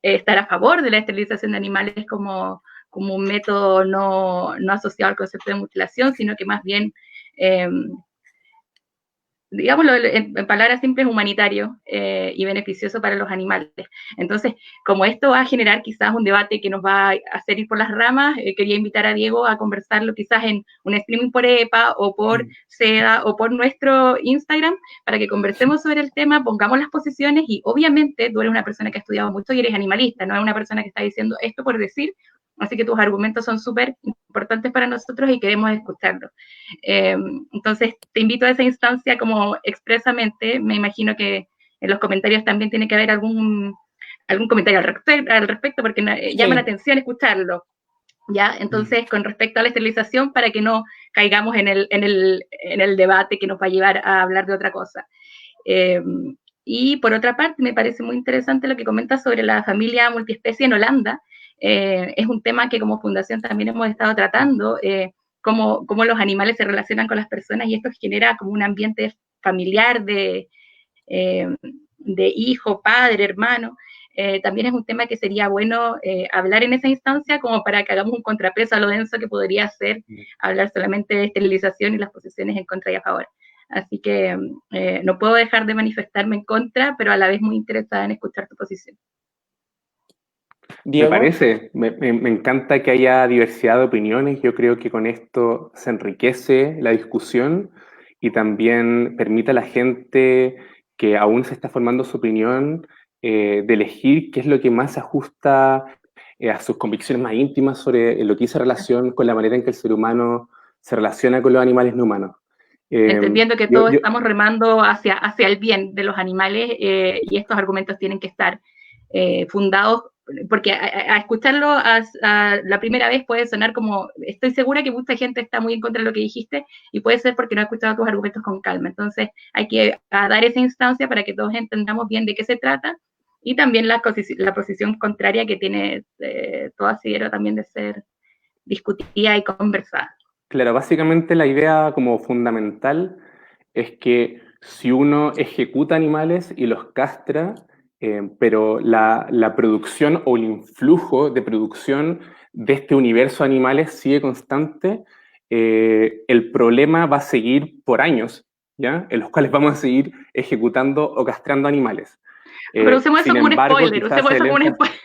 estar a favor de la esterilización de animales como un método no asociado al concepto de mutilación, sino que más bien digámoslo en palabras simples, humanitario y beneficioso para los animales. Entonces, como esto va a generar quizás un debate que nos va a hacer ir por las ramas, quería invitar a Diego a conversarlo quizás en un streaming por EPA o por SEDA o por nuestro Instagram, para que conversemos sobre el tema, pongamos las posiciones y obviamente tú eres una persona que ha estudiado mucho y eres animalista, no es una persona que está diciendo esto por decir, así que tus argumentos son súper importantes para nosotros y queremos escucharlos. Entonces, te invito a esa instancia como expresamente. Me imagino que en los comentarios también tiene que haber algún comentario al respecto, porque llama la atención escucharlo. ¿Ya? Entonces, con respecto a la esterilización, para que no caigamos en el debate que nos va a llevar a hablar de otra cosa. Y por otra parte, me parece muy interesante lo que comentas sobre la familia multiespecie en Holanda. Es un tema que como fundación también hemos estado tratando, cómo los animales se relacionan con las personas, y esto genera como un ambiente familiar de hijo, padre, hermano. También es un tema que sería bueno hablar en esa instancia, como para que hagamos un contrapeso a lo denso que podría ser hablar solamente de esterilización y las posiciones en contra y a favor. Así que no puedo dejar de manifestarme en contra, pero a la vez muy interesada en escuchar tu posición. Diego. Me parece, me encanta que haya diversidad de opiniones. Yo creo que con esto se enriquece la discusión y también permite a la gente que aún se está formando su opinión de elegir qué es lo que más se ajusta a sus convicciones más íntimas sobre lo que dice relación con la manera en que el ser humano se relaciona con los animales no humanos. Entendiendo que todos estamos remando hacia el bien de los animales, y estos argumentos tienen que estar fundados, porque a escucharlo a la primera vez puede sonar como, estoy segura que mucha gente está muy en contra de lo que dijiste, y puede ser porque no ha escuchado tus argumentos con calma. Entonces hay que dar esa instancia para que todos entendamos bien de qué se trata, y también la posición contraria que tiene todo asidero también de ser discutida y conversada. Claro, básicamente la idea como fundamental es que si uno ejecuta animales y los castra, pero la producción o el influjo de producción de este universo de animales sigue constante, el problema va a seguir por años, ¿ya? En los cuales vamos a seguir ejecutando o castrando animales. Pero usemos eso como un spoiler, usemos eso como un spoiler.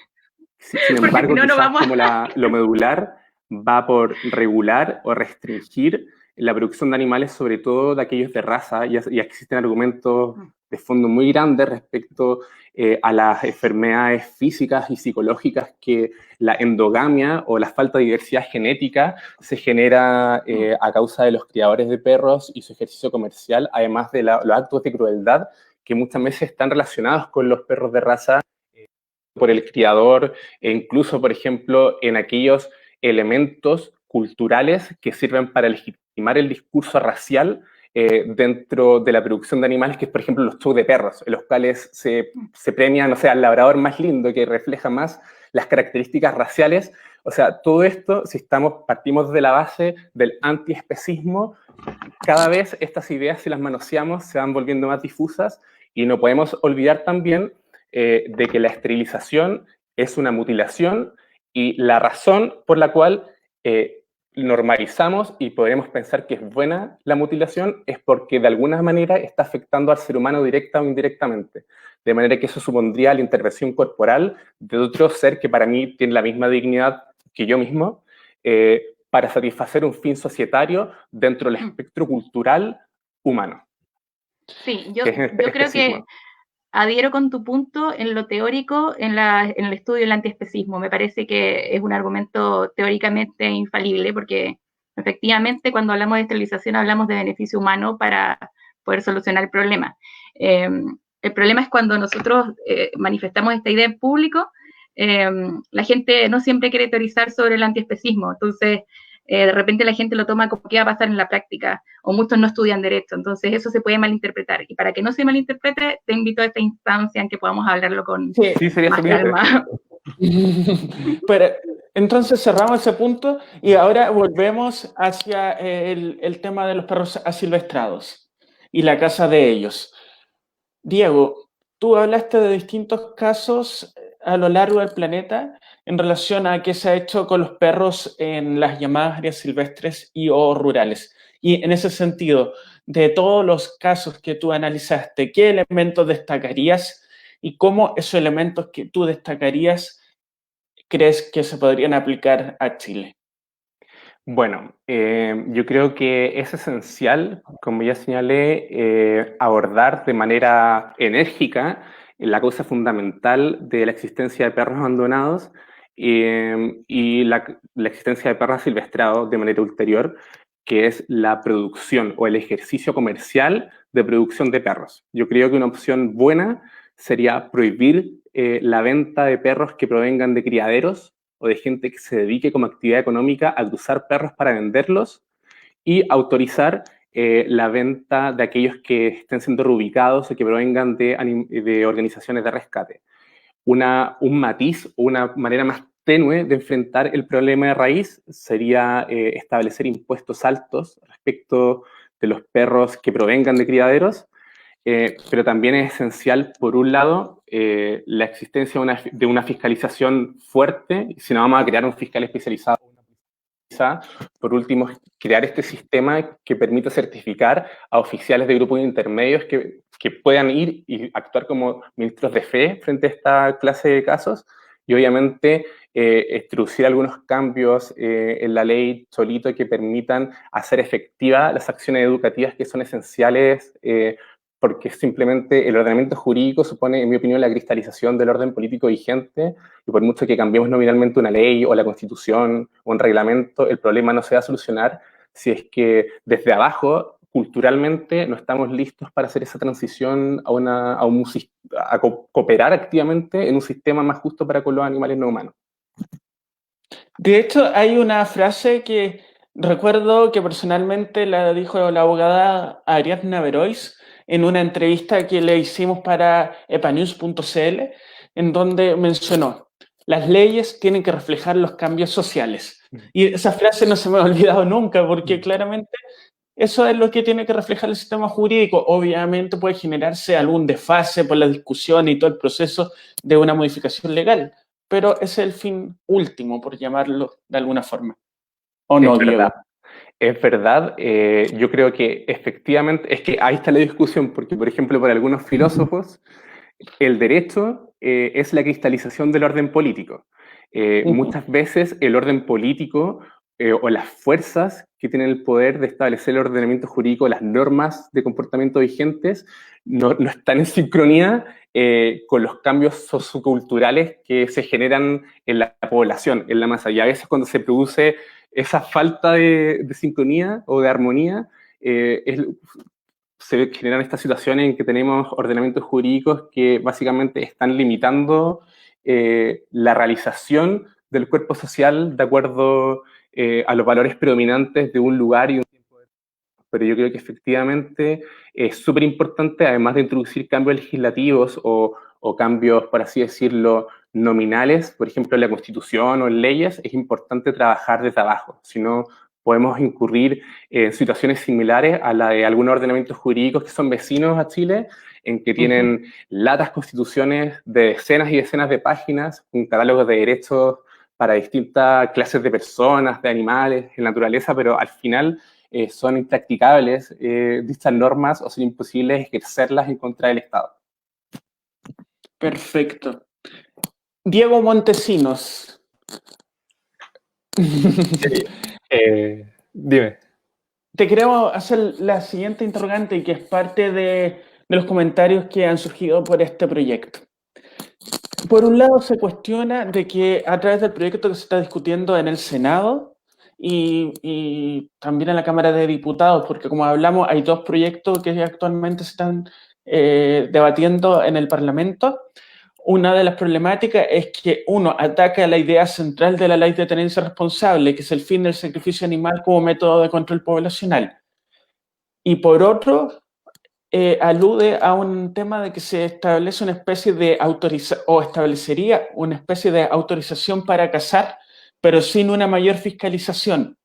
Sin embargo, quizás como lo medular va por regular o restringir la producción de animales, sobre todo de aquellos de raza. Ya existen argumentos de fondo muy grandes respecto a las enfermedades físicas y psicológicas que la endogamia o la falta de diversidad genética se genera a causa de los criadores de perros y su ejercicio comercial, además de los actos de crueldad que muchas veces están relacionados con los perros de raza por el criador, e incluso, por ejemplo, en aquellos elementos culturales que sirven para legitimar el discurso racial dentro de la producción de animales, que es, por ejemplo, los shows de perros, en los cuales se premia, no sé, al labrador más lindo, que refleja más las características raciales. O sea, todo esto, si partimos de la base del antiespecismo, cada vez estas ideas, si las manoseamos, se van volviendo más difusas, y no podemos olvidar también de que la esterilización es una mutilación, y la razón por la cual normalizamos y podremos pensar que es buena la mutilación es porque de alguna manera está afectando al ser humano directa o indirectamente. De manera que eso supondría la intervención corporal de otro ser que para mí tiene la misma dignidad que yo mismo, para satisfacer un fin societario dentro del espectro cultural humano. Sí, yo creo que adhiero con tu punto en lo teórico, en el estudio del antiespecismo. Me parece que es un argumento teóricamente infalible, porque efectivamente cuando hablamos de esterilización hablamos de beneficio humano para poder solucionar el problema. El problema es cuando nosotros manifestamos esta idea en público, la gente no siempre quiere teorizar sobre el antiespecismo. Entonces, de repente la gente lo toma como que va a pasar en la práctica, o muchos no estudian derecho, entonces eso se puede malinterpretar, y para que no se malinterprete, te invito a esta instancia en que podamos hablarlo con más calma. Pero entonces cerramos ese punto y ahora volvemos hacia el tema de los perros asilvestrados y la caza de ellos. Diego, tú hablaste de distintos casos a lo largo del planeta en relación a qué se ha hecho con los perros en las llamadas áreas silvestres y o rurales. Y en ese sentido, de todos los casos que tú analizaste, ¿qué elementos destacarías y cómo esos elementos que tú destacarías crees que se podrían aplicar a Chile? Bueno, yo creo que es esencial, como ya señalé, abordar de manera enérgica la causa fundamental de la existencia de perros abandonados y la existencia de perros silvestrados de manera ulterior, que es la producción o el ejercicio comercial de producción de perros. Yo creo que una opción buena sería prohibir la venta de perros que provengan de criaderos o de gente que se dedique como actividad económica a cruzar perros para venderlos, y autorizar la venta de aquellos que estén siendo reubicados o que provengan de organizaciones de rescate. Un matiz o una manera más tenue de enfrentar el problema de raíz sería establecer impuestos altos respecto de los perros que provengan de criaderos, pero también es esencial, por un lado, la existencia de una fiscalización fuerte. Si no, vamos a crear un fiscal especializado. Por último, crear este sistema que permita certificar a oficiales de grupos intermedios que puedan ir y actuar como ministros de fe frente a esta clase de casos, y obviamente introducir algunos cambios en la ley solito que permitan hacer efectivas las acciones educativas que son esenciales, porque simplemente el ordenamiento jurídico supone, en mi opinión, la cristalización del orden político vigente, y por mucho que cambiemos nominalmente una ley o la Constitución o un reglamento, el problema no se va a solucionar si es que desde abajo, culturalmente, no estamos listos para hacer esa transición a cooperar activamente en un sistema más justo para con los animales no humanos. De hecho, hay una frase que recuerdo que personalmente la dijo la abogada Ariadna Berois en una entrevista que le hicimos para epanews.cl, en donde mencionó: las leyes tienen que reflejar los cambios sociales. Y esa frase no se me ha olvidado nunca, porque claramente eso es lo que tiene que reflejar el sistema jurídico. Obviamente puede generarse algún desfase por la discusión y todo el proceso de una modificación legal, pero es el fin último, por llamarlo de alguna forma. ¿O no, Diego? Es verdad, yo creo que efectivamente, es que ahí está la discusión, porque por ejemplo para algunos filósofos el derecho es la cristalización del orden político. Muchas veces el orden político o las fuerzas que tienen el poder de establecer el ordenamiento jurídico, las normas de comportamiento vigentes, no están en sincronía con los cambios socioculturales que se generan en la población, en la masa. Y a veces cuando se produce esa falta de sincronía o de armonía, se generan estas situaciones en que tenemos ordenamientos jurídicos que básicamente están limitando la realización del cuerpo social de acuerdo a los valores predominantes de un lugar y un tiempo. Pero yo creo que efectivamente es súper importante, además de introducir cambios legislativos o cambios, por así decirlo, nominales, por ejemplo, en la Constitución o en leyes, es importante trabajar desde abajo. Si no, podemos incurrir en situaciones similares a la de algunos ordenamientos jurídicos que son vecinos a Chile, en que tienen latas constituciones de decenas y decenas de páginas, un catálogo de derechos para distintas clases de personas, de animales, de naturaleza, pero al final son impracticables dichas normas o son imposibles ejercerlas en contra del Estado. Perfecto. Diego Montesinos. Dime. Te queremos hacer la siguiente interrogante, que es parte de los comentarios que han surgido por este proyecto. Por un lado, se cuestiona de que a través del proyecto que se está discutiendo en el Senado y también en la Cámara de Diputados, porque como hablamos, hay dos proyectos que actualmente se están debatiendo en el Parlamento. Una de las problemáticas es que uno ataca la idea central de la ley de tenencia responsable, que es el fin del sacrificio animal como método de control poblacional. Y por otro, alude a un tema de que se establece una especie de establecería una especie de autorización para cazar, pero sin una mayor fiscalización.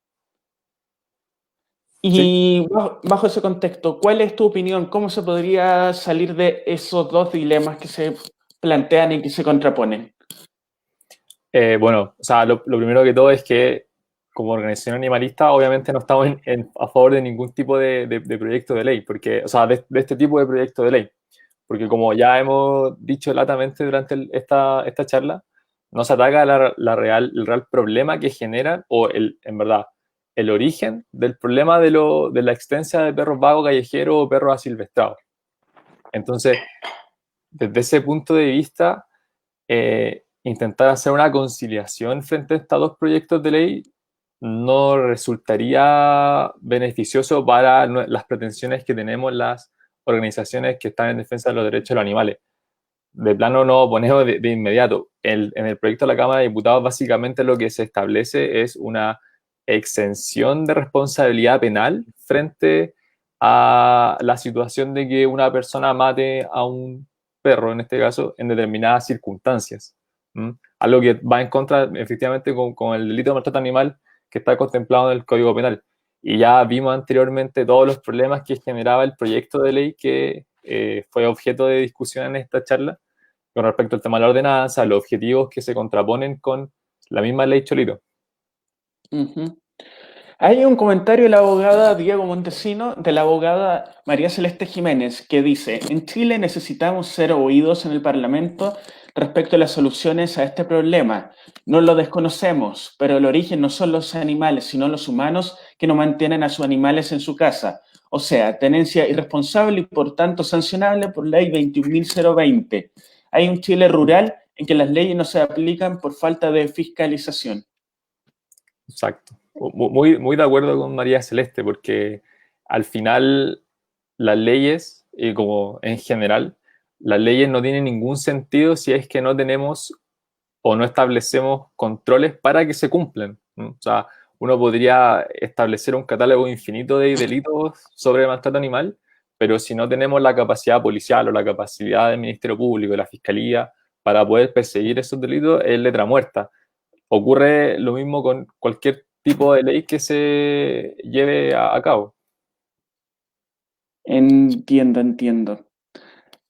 Y Sí. bajo ese contexto, ¿cuál es tu opinión? ¿Cómo se podría salir de esos dos dilemas que se plantean y que se contraponen? Bueno, o sea, lo primero que todo es que como organización animalista obviamente no estamos a favor de ningún tipo de proyecto de ley, porque, o sea, de este tipo de proyecto de ley, porque como ya hemos dicho latamente durante esta charla, no se ataca el real problema que generan, en verdad, el origen del problema de la existencia de perros vagos callejeros o perros asilvestrados. Entonces, desde ese punto de vista, intentar hacer una conciliación frente a estos dos proyectos de ley no resultaría beneficioso para las pretensiones que tenemos las organizaciones que están en defensa de los derechos de los animales. De plano no oponemos de inmediato. En el proyecto de la Cámara de Diputados básicamente lo que se establece es una exención de responsabilidad penal frente a la situación de que una persona mate a un perro, en este caso, en determinadas circunstancias. Algo que va en contra, efectivamente, con el delito de maltrato animal que está contemplado en el Código Penal. Y ya vimos anteriormente todos los problemas que generaba el proyecto de ley que fue objeto de discusión en esta charla, con respecto al tema de la ordenanza, los objetivos que se contraponen con la misma ley Cholito. Hay un comentario de la abogada Diego Montesino, de la abogada María Celeste Jiménez, que dice: en Chile necesitamos ser oídos en el Parlamento respecto a las soluciones a este problema. No lo desconocemos, pero el origen no son los animales, sino los humanos que no mantienen a sus animales en su casa. O sea, tenencia irresponsable y por tanto sancionable por ley 21.020. Hay un Chile rural en que las leyes no se aplican por falta de fiscalización. Exacto. Muy de acuerdo con María Celeste, porque al final las leyes, como en general, las leyes no tienen ningún sentido si es que no tenemos o no establecemos controles para que se cumplan, ¿no? O sea, uno podría establecer un catálogo infinito de delitos sobre maltrato animal, pero si no tenemos la capacidad policial o la capacidad del Ministerio Público, de la Fiscalía, para poder perseguir esos delitos, es letra muerta. Ocurre lo mismo con cualquier tipo de ley que se lleve a cabo. Entiendo.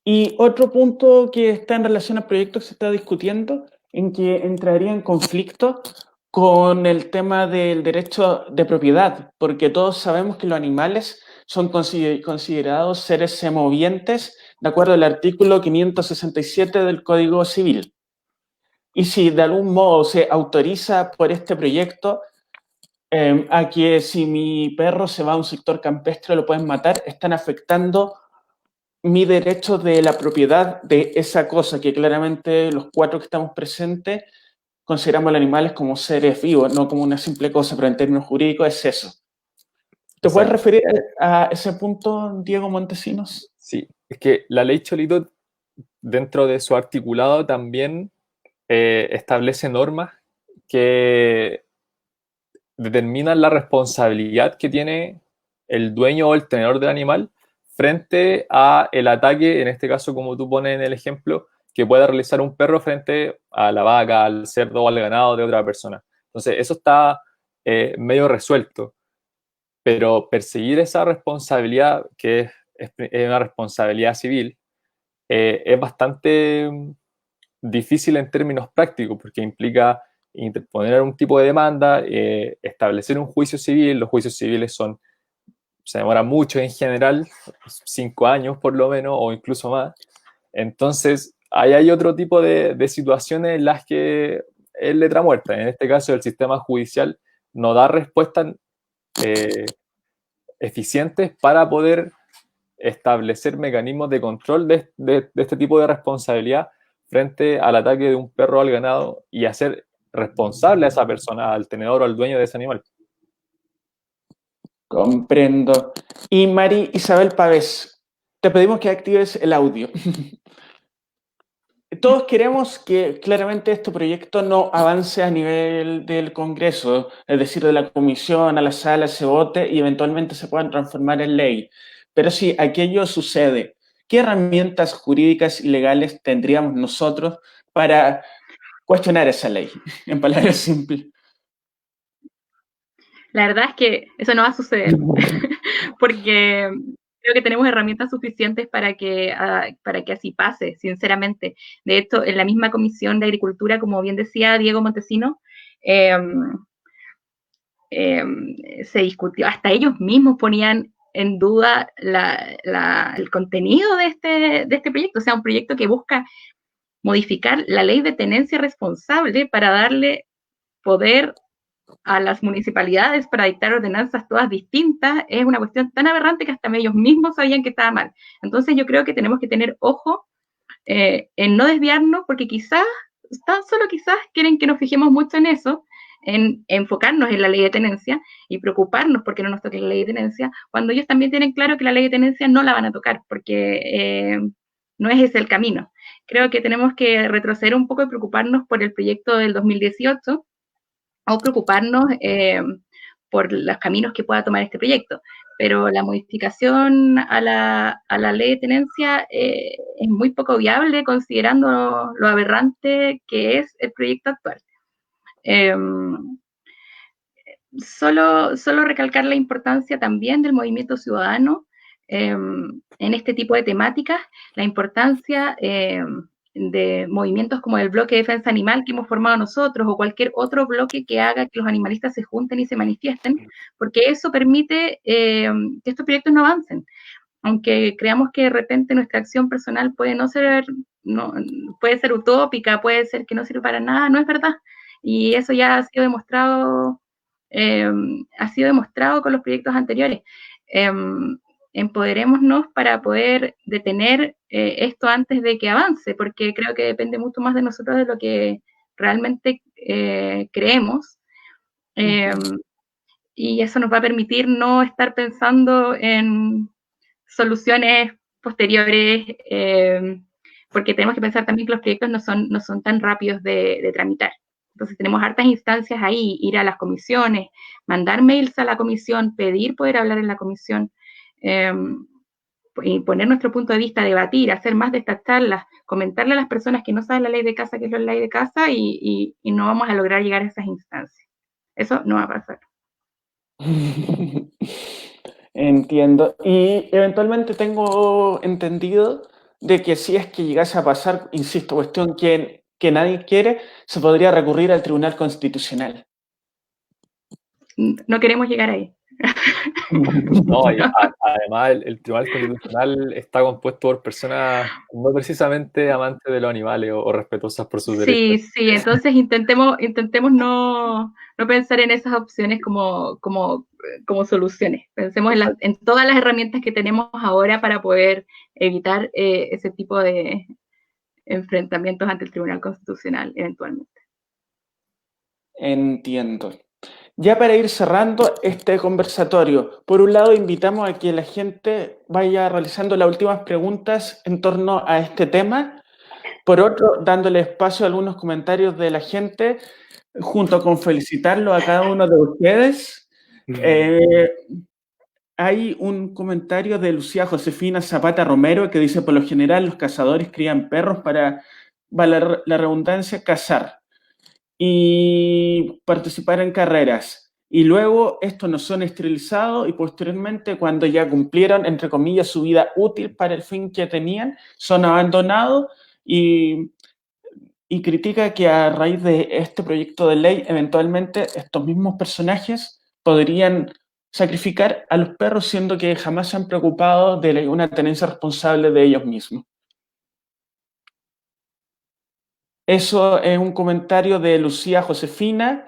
Y otro punto que está en relación al proyecto que se está discutiendo, en que entraría en conflicto con el tema del derecho de propiedad, porque todos sabemos que los animales son considerados seres semovientes de acuerdo al artículo 567 del Código Civil. Y si de algún modo se autoriza por este proyecto a que si mi perro se va a un sector campestre lo pueden matar, están afectando mi derecho de la propiedad de esa cosa, que claramente los cuatro que estamos presentes consideramos a los animales como seres vivos, no como una simple cosa, pero en términos jurídicos es eso. ¿Te puedes referir a ese punto, Diego Montesinos? Sí, es que la ley Cholito, dentro de su articulado, también establece normas que determinan la responsabilidad que tiene el dueño o el tenedor del animal frente a el ataque, en este caso, como tú pones en el ejemplo, que pueda realizar un perro frente a la vaca, al cerdo o al ganado de otra persona. Entonces, eso está medio resuelto. Pero perseguir esa responsabilidad, que es una responsabilidad civil, es bastante difícil en términos prácticos, porque implica interponer algún tipo de demanda, establecer un juicio civil. Los juicios civiles se demoran mucho en general, 5 años por lo menos, o incluso más. Entonces, ahí hay otro tipo de situaciones en las que es letra muerta. En este caso, el sistema judicial no da respuestas eficientes para poder establecer mecanismos de control de este tipo de responsabilidad frente al ataque de un perro al ganado y hacer responsable a esa persona, al tenedor o al dueño de ese animal. Comprendo. Y Mari Isabel Pavés, te pedimos que actives el audio. Todos queremos que claramente este proyecto no avance a nivel del Congreso, es decir, de la comisión, a la sala, se vote y eventualmente se puedan transformar en ley. Pero si aquello sucede, ¿qué herramientas jurídicas y legales tendríamos nosotros para cuestionar esa ley? En palabras simples. La verdad es que eso no va a suceder, porque creo que tenemos herramientas suficientes para que así pase, sinceramente. De hecho, en la misma Comisión de Agricultura, como bien decía Diego Montesino, se discutió, hasta ellos mismos ponían en duda el contenido de este proyecto, o sea, un proyecto que busca modificar la ley de tenencia responsable para darle poder a las municipalidades para dictar ordenanzas todas distintas. Es una cuestión tan aberrante que hasta ellos mismos sabían que estaba mal. Entonces yo creo que tenemos que tener ojo en no desviarnos, porque quizás, tan solo quizás, quieren que nos fijemos mucho en eso, en enfocarnos en la ley de tenencia y preocuparnos porque no nos toque la ley de tenencia, cuando ellos también tienen claro que la ley de tenencia no la van a tocar, porque no es ese el camino. Creo que tenemos que retroceder un poco y preocuparnos por el proyecto del 2018, o preocuparnos por los caminos que pueda tomar este proyecto. Pero la modificación a la ley de tenencia es muy poco viable considerando lo aberrante que es el proyecto actual. Solo recalcar la importancia también del movimiento ciudadano en este tipo de temáticas, la importancia de movimientos como el bloque de defensa animal que hemos formado nosotros o cualquier otro bloque que haga que los animalistas se junten y se manifiesten, porque eso permite que estos proyectos no avancen. Aunque creamos que de repente nuestra acción personal puede puede ser utópica, puede ser que no sirva para nada, no es verdad. Y eso ya ha sido demostrado con los proyectos anteriores. Empoderémonos para poder detener esto antes de que avance, porque creo que depende mucho más de nosotros de lo que realmente creemos. Y eso nos va a permitir no estar pensando en soluciones posteriores, porque tenemos que pensar también que los proyectos no son tan rápidos de tramitar. Entonces tenemos hartas instancias ahí, ir a las comisiones, mandar mails a la comisión, pedir poder hablar en la comisión, y poner nuestro punto de vista, debatir, hacer más de estas charlas, comentarle a las personas que no saben la ley de casa qué es la ley de casa y no vamos a lograr llegar a esas instancias. Eso no va a pasar. Entiendo. Y eventualmente tengo entendido de que si es que llegase a pasar, insisto, cuestión que nadie quiere, se podría recurrir al Tribunal Constitucional. No queremos llegar ahí. No, además el Tribunal Constitucional está compuesto por personas no precisamente amantes de los animales o respetuosas por sus derechos. Sí, entonces intentemos no pensar en esas opciones como soluciones. Pensemos en todas las herramientas que tenemos ahora para poder evitar ese tipo de enfrentamientos ante el Tribunal Constitucional eventualmente. Entiendo. Ya para ir cerrando este conversatorio, por un lado invitamos a que la gente vaya realizando las últimas preguntas en torno a este tema. Por otro, dándole espacio a algunos comentarios de la gente, junto con felicitarlo a cada uno de ustedes. Hay un comentario de Lucía Josefina Zapata Romero que dice: por lo general los cazadores crían perros para, vale la redundancia, cazar y participar en carreras. Y luego estos no son esterilizados y posteriormente, cuando ya cumplieron, entre comillas, su vida útil para el fin que tenían, son abandonados y critica que a raíz de este proyecto de ley, eventualmente estos mismos personajes podrían sacrificar a los perros, siendo que jamás se han preocupado de una tenencia responsable de ellos mismos. Eso es un comentario de Lucía Josefina.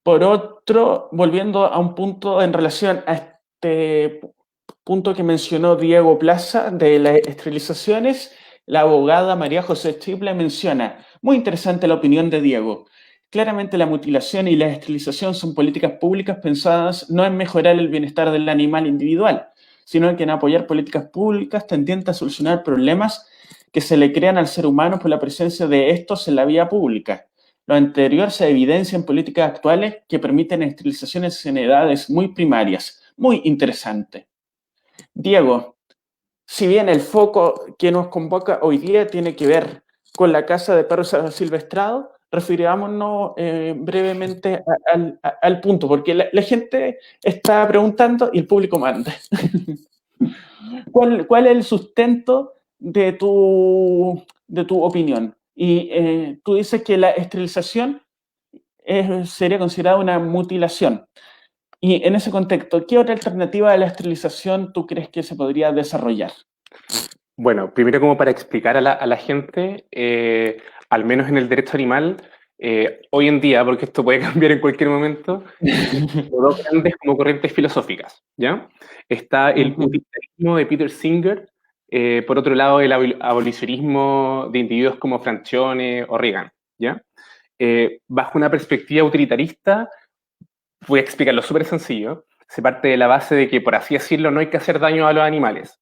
Por otro, volviendo a un punto en relación a este punto que mencionó Diego Plaza de las esterilizaciones, la abogada María José Triple menciona: muy interesante la opinión de Diego. Claramente la mutilación y la esterilización son políticas públicas pensadas no en mejorar el bienestar del animal individual, sino en apoyar políticas públicas tendientes a solucionar problemas que se le crean al ser humano por la presencia de estos en la vía pública. Lo anterior se evidencia en políticas actuales que permiten esterilizaciones en edades muy primarias. Muy interesante. Diego, si bien el foco que nos convoca hoy día tiene que ver con la caza de perros asilvestrados, refirámonos brevemente al punto, porque la gente está preguntando y el público manda. ¿Cuál es el sustento de tu opinión? Y tú dices que la esterilización sería considerada una mutilación. Y en ese contexto, ¿qué otra alternativa a la esterilización tú crees que se podría desarrollar? Bueno, primero, como para explicar a la gente, al menos en el derecho animal, hoy en día, porque esto puede cambiar en cualquier momento, dos grandes como corrientes filosóficas, ¿ya? Está el utilitarismo de Peter Singer, por otro lado el abolicionismo de individuos como Francione o Reagan, ¿ya? Bajo una perspectiva utilitarista, voy a explicarlo súper sencillo, se parte de la base de que, por así decirlo, no hay que hacer daño a los animales,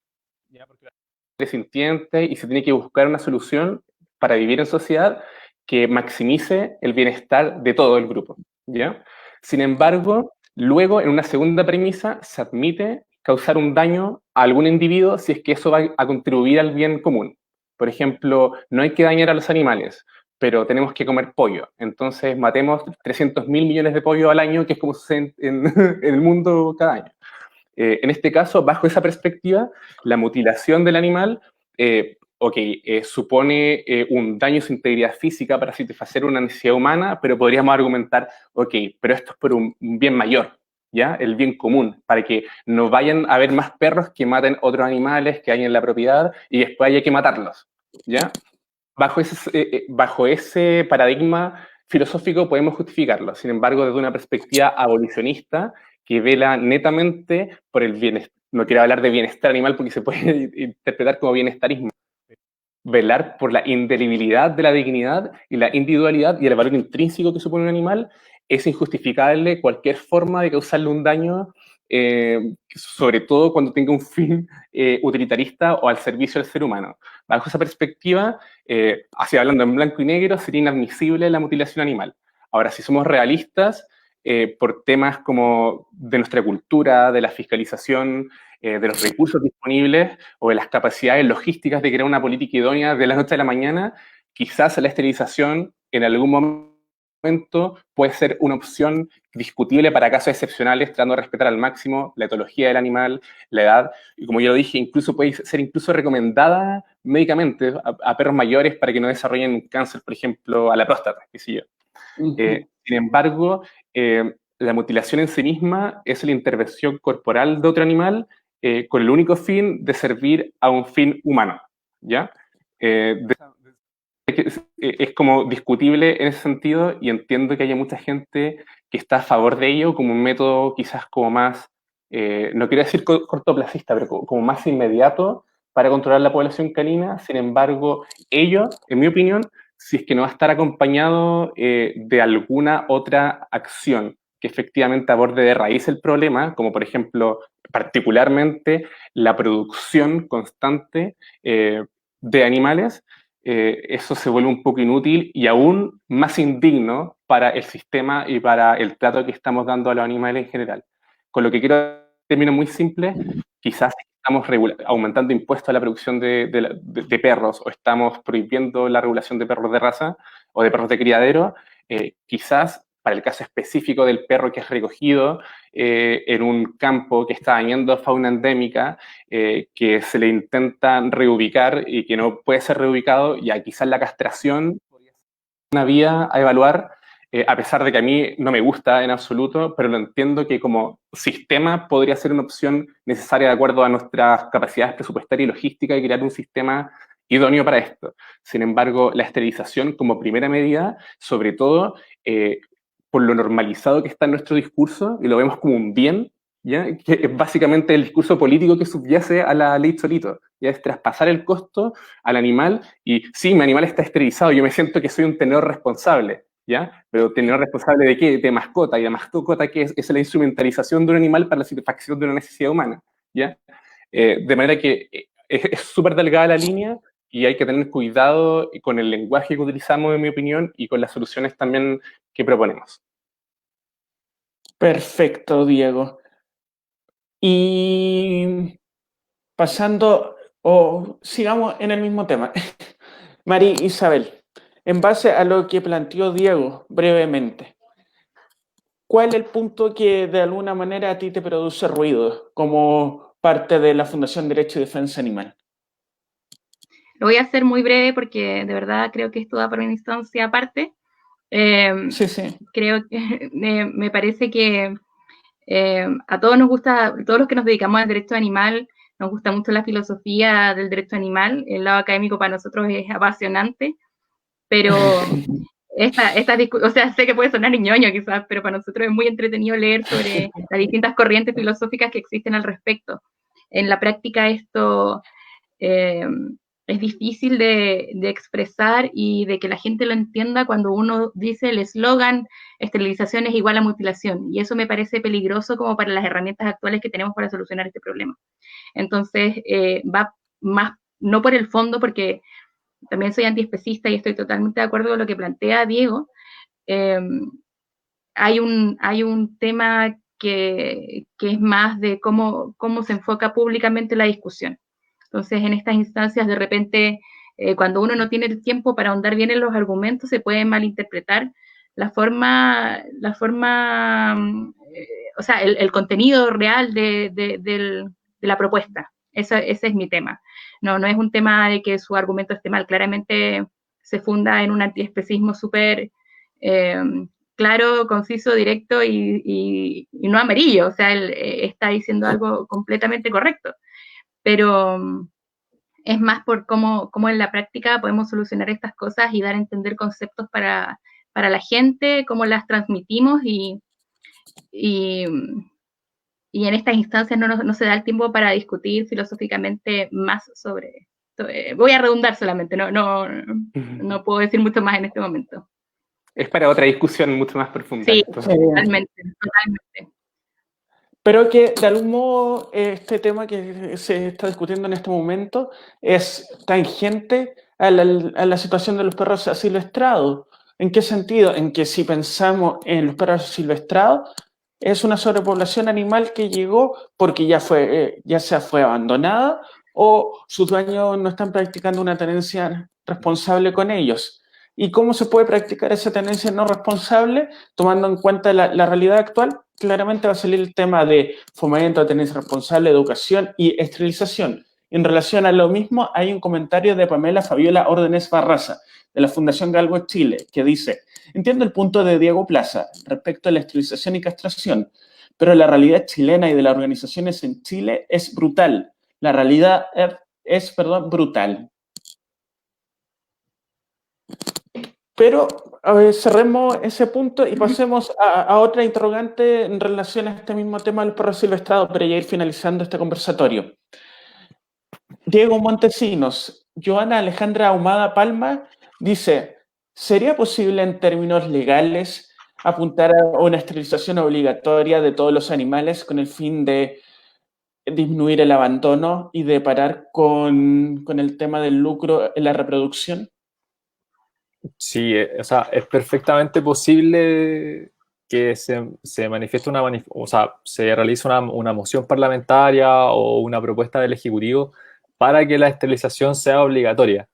¿ya? Porque los animales son sintientes y se tiene que buscar una solución para vivir en sociedad que maximice el bienestar de todo el grupo, ¿ya? Sin embargo, Luego, en una segunda premisa, se admite causar un daño a algún individuo si es que eso va a contribuir al bien común. Por ejemplo, no hay que dañar a los animales, pero tenemos que comer pollo. Entonces, matemos 300.000 millones de pollo al año, que es como sucede en el mundo cada año. En este caso, bajo esa perspectiva, la mutilación del animal supone un daño a su integridad física para satisfacer una necesidad humana, pero podríamos argumentar, pero esto es por un bien mayor, ¿ya? El bien común, para que no vayan a haber más perros que maten otros animales que hay en la propiedad y después haya que matarlos, ¿ya? Bajo ese paradigma filosófico podemos justificarlo. Sin embargo, desde una perspectiva abolicionista que vela netamente por el bienestar, no quiero hablar de bienestar animal porque se puede interpretar como bienestarismo, velar por la indelibilidad de la dignidad y la individualidad y el valor intrínseco que supone un animal, es injustificable cualquier forma de causarle un daño, sobre todo cuando tenga un fin utilitarista o al servicio del ser humano. Bajo esa perspectiva, así hablando en blanco y negro, sería inadmisible la mutilación animal. Ahora, si somos realistas, por temas como de nuestra cultura, de la fiscalización, de los recursos disponibles o de las capacidades logísticas de crear una política idónea de la noche a la mañana, quizás la esterilización en algún momento puede ser una opción discutible para casos excepcionales, tratando de respetar al máximo la etología del animal, la edad, y como yo lo dije, incluso puede ser incluso recomendada médicamente a perros mayores para que no desarrollen un cáncer, por ejemplo, a la próstata, qué sé yo. Sin embargo, la mutilación en sí misma es la intervención corporal de otro animal con el único fin de servir a un fin humano, ¿ya? Es como discutible en ese sentido y entiendo que haya mucha gente que está a favor de ello como un método quizás como más, no quiero decir cortoplacista, pero como más inmediato para controlar la población canina. Sin embargo, ello, en mi opinión, si es que no va a estar acompañado de alguna otra acción que efectivamente aborde de raíz el problema, como por ejemplo, particularmente la producción constante de animales, eso se vuelve un poco inútil y aún más indigno para el sistema y para el trato que estamos dando a los animales en general. Con lo que quiero, términos muy simples, quizás estamos aumentando impuestos a la producción de perros o estamos prohibiendo la regulación de perros de raza o de perros de criadero, quizás para el caso específico del perro que es recogido en un campo que está dañando fauna endémica, que se le intenta reubicar y que no puede ser reubicado, ya quizás la castración podría ser una vía a evaluar, a pesar de que a mí no me gusta en absoluto, pero lo entiendo que como sistema podría ser una opción necesaria de acuerdo a nuestras capacidades presupuestarias y logísticas y crear un sistema idóneo para esto. Sin embargo, la esterilización como primera medida, sobre todo por lo normalizado que está en nuestro discurso, y lo vemos como un bien, ¿ya? Que es básicamente el discurso político que subyace a la ley Cholito, ya es traspasar el costo al animal, y sí, mi animal está esterilizado, yo me siento que soy un tenedor responsable, ¿ya? Pero tenedor responsable ¿de qué? De mascota, y la mascota que es la instrumentalización de un animal para la satisfacción de una necesidad humana, ¿ya? De manera que es súper delgada la línea, y hay que tener cuidado con el lenguaje que utilizamos, en mi opinión, y con las soluciones también que proponemos. Perfecto, Diego. Y pasando, o sigamos en el mismo tema. María Isabel, en base a lo que planteó Diego brevemente, ¿cuál es el punto que de alguna manera a ti te produce ruido como parte de la Fundación Derecho y Defensa Animal? Lo voy a hacer muy breve porque de verdad creo que esto da para una instancia aparte. Sí. Creo que me parece que a todos nos gusta, todos los que nos dedicamos al derecho animal, nos gusta mucho la filosofía del derecho animal. El lado académico para nosotros es apasionante, pero o sea, sé que puede sonar ñoño quizás, pero para nosotros es muy entretenido leer sobre las distintas corrientes filosóficas que existen al respecto. En la práctica esto es difícil de expresar y de que la gente lo entienda cuando uno dice el eslogan esterilización es igual a mutilación, y eso me parece peligroso como para las herramientas actuales que tenemos para solucionar este problema. Entonces, va más, no por el fondo, porque también soy antiespecista y estoy totalmente de acuerdo con lo que plantea Diego. Hay un tema que es más de cómo se enfoca públicamente la discusión. Entonces, en estas instancias, de repente, cuando uno no tiene el tiempo para ahondar bien en los argumentos, se puede malinterpretar la forma o sea, el contenido real de la propuesta. Ese es mi tema. No es un tema de que su argumento esté mal. Claramente se funda en un antiespecismo súper claro, conciso, directo y no amarillo. O sea, él está diciendo algo completamente correcto. Pero es más por cómo en la práctica podemos solucionar estas cosas y dar a entender conceptos para la gente, cómo las transmitimos y en estas instancias no se da el tiempo para discutir filosóficamente más sobre esto. Voy a redundar solamente, no puedo decir mucho más en este momento. Es para otra discusión mucho más profunda. Sí, totalmente. Pero que de algún modo este tema que se está discutiendo en este momento es tangente a la situación de los perros asilvestrados. ¿En qué sentido? En que si pensamos en los perros asilvestrados, es una sobrepoblación animal que llegó porque ya sea fue abandonada o sus dueños no están practicando una tenencia responsable con ellos. ¿Y cómo se puede practicar esa tenencia no responsable tomando en cuenta la realidad actual? Claramente va a salir el tema de fomento de tenencia responsable, educación y esterilización. En relación a lo mismo, hay un comentario de Pamela Fabiola Órdenes Barraza, de la Fundación Galgo Chile, que dice: entiendo el punto de Diego Plaza respecto a la esterilización y castración, pero la realidad chilena y de las organizaciones en Chile es brutal. La realidad es brutal. Pero cerremos ese punto y pasemos a otra interrogante en relación a este mismo tema del perro silvestrado para ya ir finalizando este conversatorio. Diego Montesinos, Joana Alejandra Ahumada Palma dice: ¿sería posible en términos legales apuntar a una esterilización obligatoria de todos los animales con el fin de disminuir el abandono y de parar con el tema del lucro en la reproducción? Sí, o sea, es perfectamente posible que se manifieste o sea, se realice una moción parlamentaria o una propuesta del Ejecutivo para que la esterilización sea obligatoria.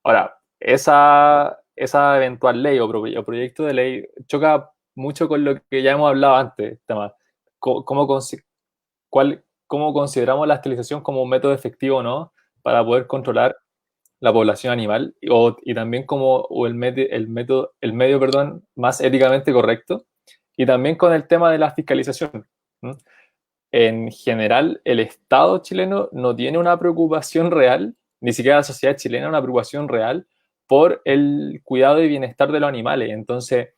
Ahora, esa eventual ley o proyecto de ley choca mucho con lo que ya hemos hablado antes, tema, cómo consideramos la esterilización como un método efectivo o no para poder controlar la población animal y también como el medio más éticamente correcto, y también con el tema de la fiscalización. En general, el Estado chileno no tiene una preocupación real, ni siquiera la sociedad chilena una preocupación real por el cuidado y bienestar de los animales. Entonces,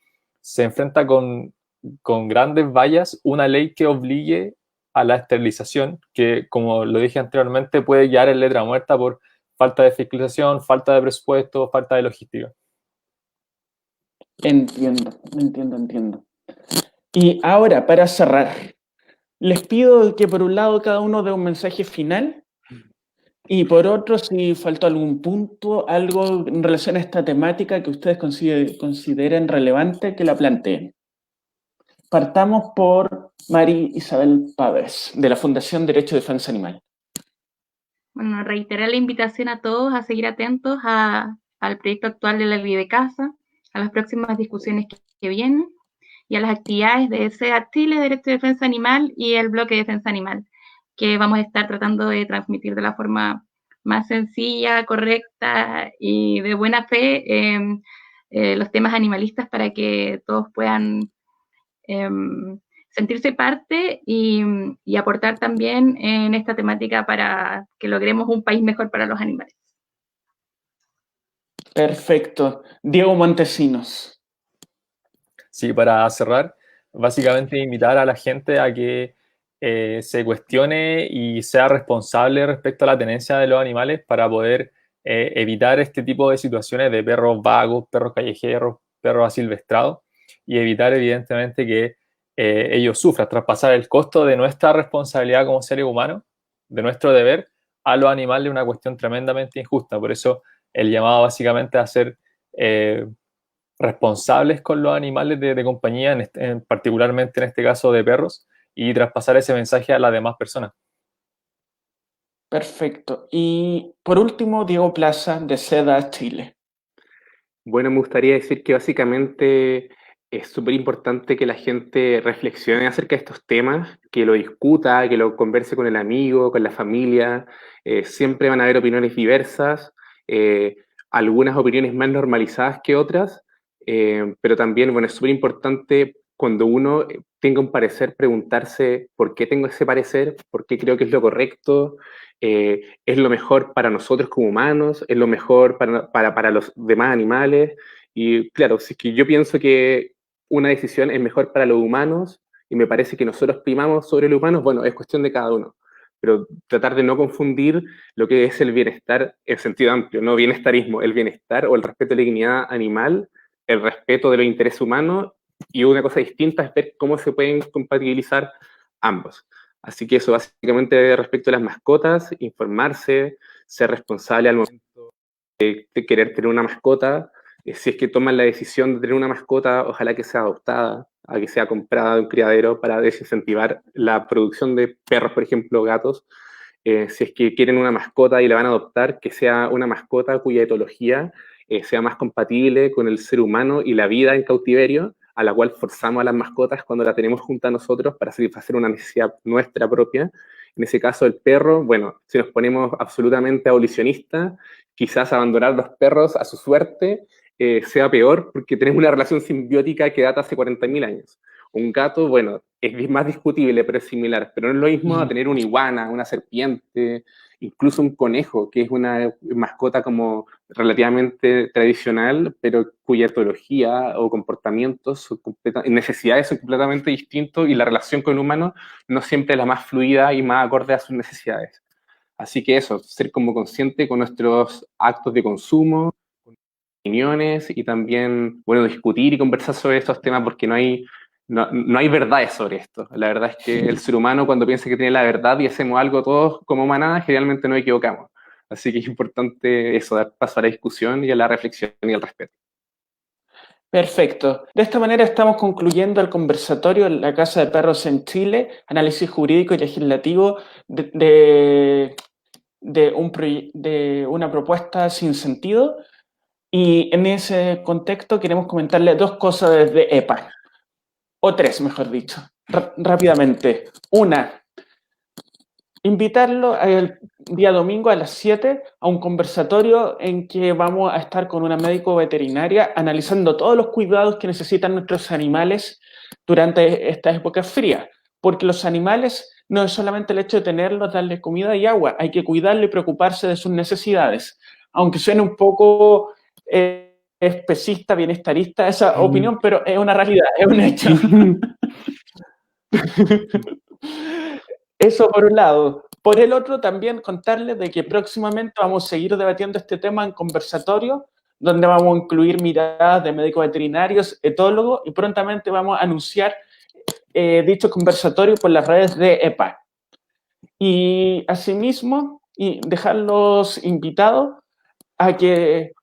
se enfrenta con grandes vallas una ley que obligue a la esterilización, que, como lo dije anteriormente, puede quedar en letra muerta por falta de fiscalización, falta de presupuesto, falta de logística. Entiendo. Y ahora, para cerrar, les pido que por un lado cada uno dé un mensaje final y por otro, si faltó algún punto, algo en relación a esta temática que ustedes consideren relevante, que la planteen. Partamos por Mari Isabel Pávez, de la Fundación Derecho y Defensa Animal. Bueno, reiterar la invitación a todos a seguir atentos al proyecto actual de la ley de caza, a las próximas discusiones que vienen y a las actividades de SEA Chile, Derecho y Defensa Animal y el bloque de Defensa Animal, que vamos a estar tratando de transmitir de la forma más sencilla, correcta y de buena fe los temas animalistas para que todos puedan sentirse parte y aportar también en esta temática para que logremos un país mejor para los animales. Perfecto. Diego Montesinos. Sí, para cerrar, básicamente invitar a la gente a que se cuestione y sea responsable respecto a la tenencia de los animales para poder evitar este tipo de situaciones de perros vagos, perros callejeros, perros asilvestrados, y evitar evidentemente que ellos sufran, traspasar el costo de nuestra responsabilidad como seres humanos, de nuestro deber, a los animales, es una cuestión tremendamente injusta. Por eso el llamado básicamente a ser responsables con los animales de compañía, particularmente en este caso de perros, y traspasar ese mensaje a las demás personas. Perfecto. Y por último, Diego Plaza, de SEDA Chile. Bueno, me gustaría decir que básicamente es súper importante que la gente reflexione acerca de estos temas, que lo discuta, que lo converse con el amigo, con la familia. Siempre van a haber opiniones diversas, eh, algunas opiniones más normalizadas que otras, pero también, bueno, es súper importante cuando uno tenga un parecer, preguntarse por qué tengo ese parecer, por qué creo que es lo correcto, es lo mejor para nosotros como humanos, es lo mejor para los demás animales. Y claro, si es que yo pienso que una decisión es mejor para los humanos y me parece que nosotros primamos sobre los humanos, bueno, es cuestión de cada uno. Pero tratar de no confundir lo que es el bienestar en sentido amplio, no bienestarismo, el bienestar o el respeto a la dignidad animal, el respeto de los intereses humanos, y una cosa distinta es ver cómo se pueden compatibilizar ambos. Así que eso básicamente respecto a las mascotas, informarse, ser responsable al momento de querer tener una mascota. Si es que toman la decisión de tener una mascota, ojalá que sea adoptada, a que sea comprada de un criadero para desincentivar la producción de perros, por ejemplo, gatos. Si es que quieren una mascota y la van a adoptar, que sea una mascota cuya etología sea más compatible con el ser humano y la vida en cautiverio, a la cual forzamos a las mascotas cuando la tenemos junto a nosotros para satisfacer una necesidad nuestra propia. En ese caso, el perro, bueno, si nos ponemos absolutamente abolicionistas, quizás abandonar los perros a su suerte sea peor porque tenemos una relación simbiótica que data hace 40.000 años. Un gato, bueno, es más discutible, pero es similar. Pero no es lo mismo a tener una iguana, una serpiente, incluso un conejo, que es una mascota como relativamente tradicional, pero cuya etología o comportamientos, necesidades son completamente distintos y la relación con el humano no siempre es la más fluida y más acorde a sus necesidades. Así que eso, ser como consciente con nuestros actos de consumo, con opiniones y también, bueno, discutir y conversar sobre estos temas porque no hay verdades sobre esto. La verdad es que el ser humano cuando piensa que tiene la verdad y hacemos algo todos como manada, generalmente nos equivocamos. Así que es importante eso, dar paso a la discusión y a la reflexión y al respeto. Perfecto. De esta manera estamos concluyendo el conversatorio en la Casa de Perros en Chile, análisis jurídico y legislativo de una propuesta sin sentido. Y en ese contexto queremos comentarle dos cosas desde EPA, o tres, mejor dicho, rápidamente. Una, invitarlo el día domingo a las 7 a un conversatorio en que vamos a estar con una médico veterinaria analizando todos los cuidados que necesitan nuestros animales durante estas épocas frías, porque los animales no es solamente el hecho de tenerlos, darles comida y agua, hay que cuidarlo y preocuparse de sus necesidades. Aunque suene un poco especista, bienestarista esa opinión, pero es una realidad, es un hecho. Eso por un lado. Por el otro, también contarles de que próximamente vamos a seguir debatiendo este tema en conversatorio, donde vamos a incluir miradas de médicos veterinarios, etólogos, y prontamente vamos a anunciar dicho conversatorio por las redes de EPA. Y asimismo, y dejarlos invitados a que,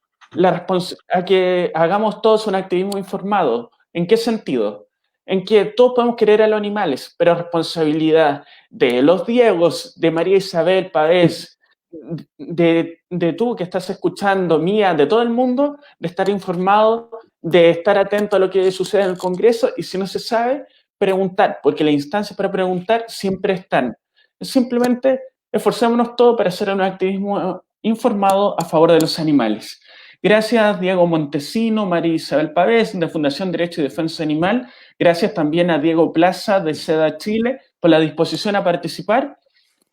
hagamos todos un activismo informado. ¿En qué sentido? En que todos podemos querer a los animales, pero responsabilidad de los Diegos, de María Isabel Pavés, de tú que estás escuchando, mía, de todo el mundo, de estar informado, de estar atento a lo que sucede en el Congreso y si no se sabe, preguntar, porque las instancias para preguntar siempre están. Simplemente esforcémonos todos para hacer un activismo informado a favor de los animales. Gracias Diego Montesino, María Isabel Pavés, de Fundación Derecho y Defensa Animal. Gracias también a Diego Plaza, de SEDA Chile, por la disposición a participar.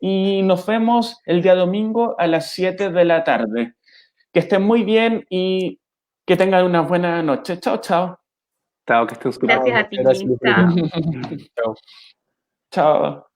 Y nos vemos el día domingo a las 7 de la tarde. Que estén muy bien y que tengan una buena noche. Chao, chao. Chao, que estén súper bien. Gracias a ti. Gracias, Chao. Chao. Chao.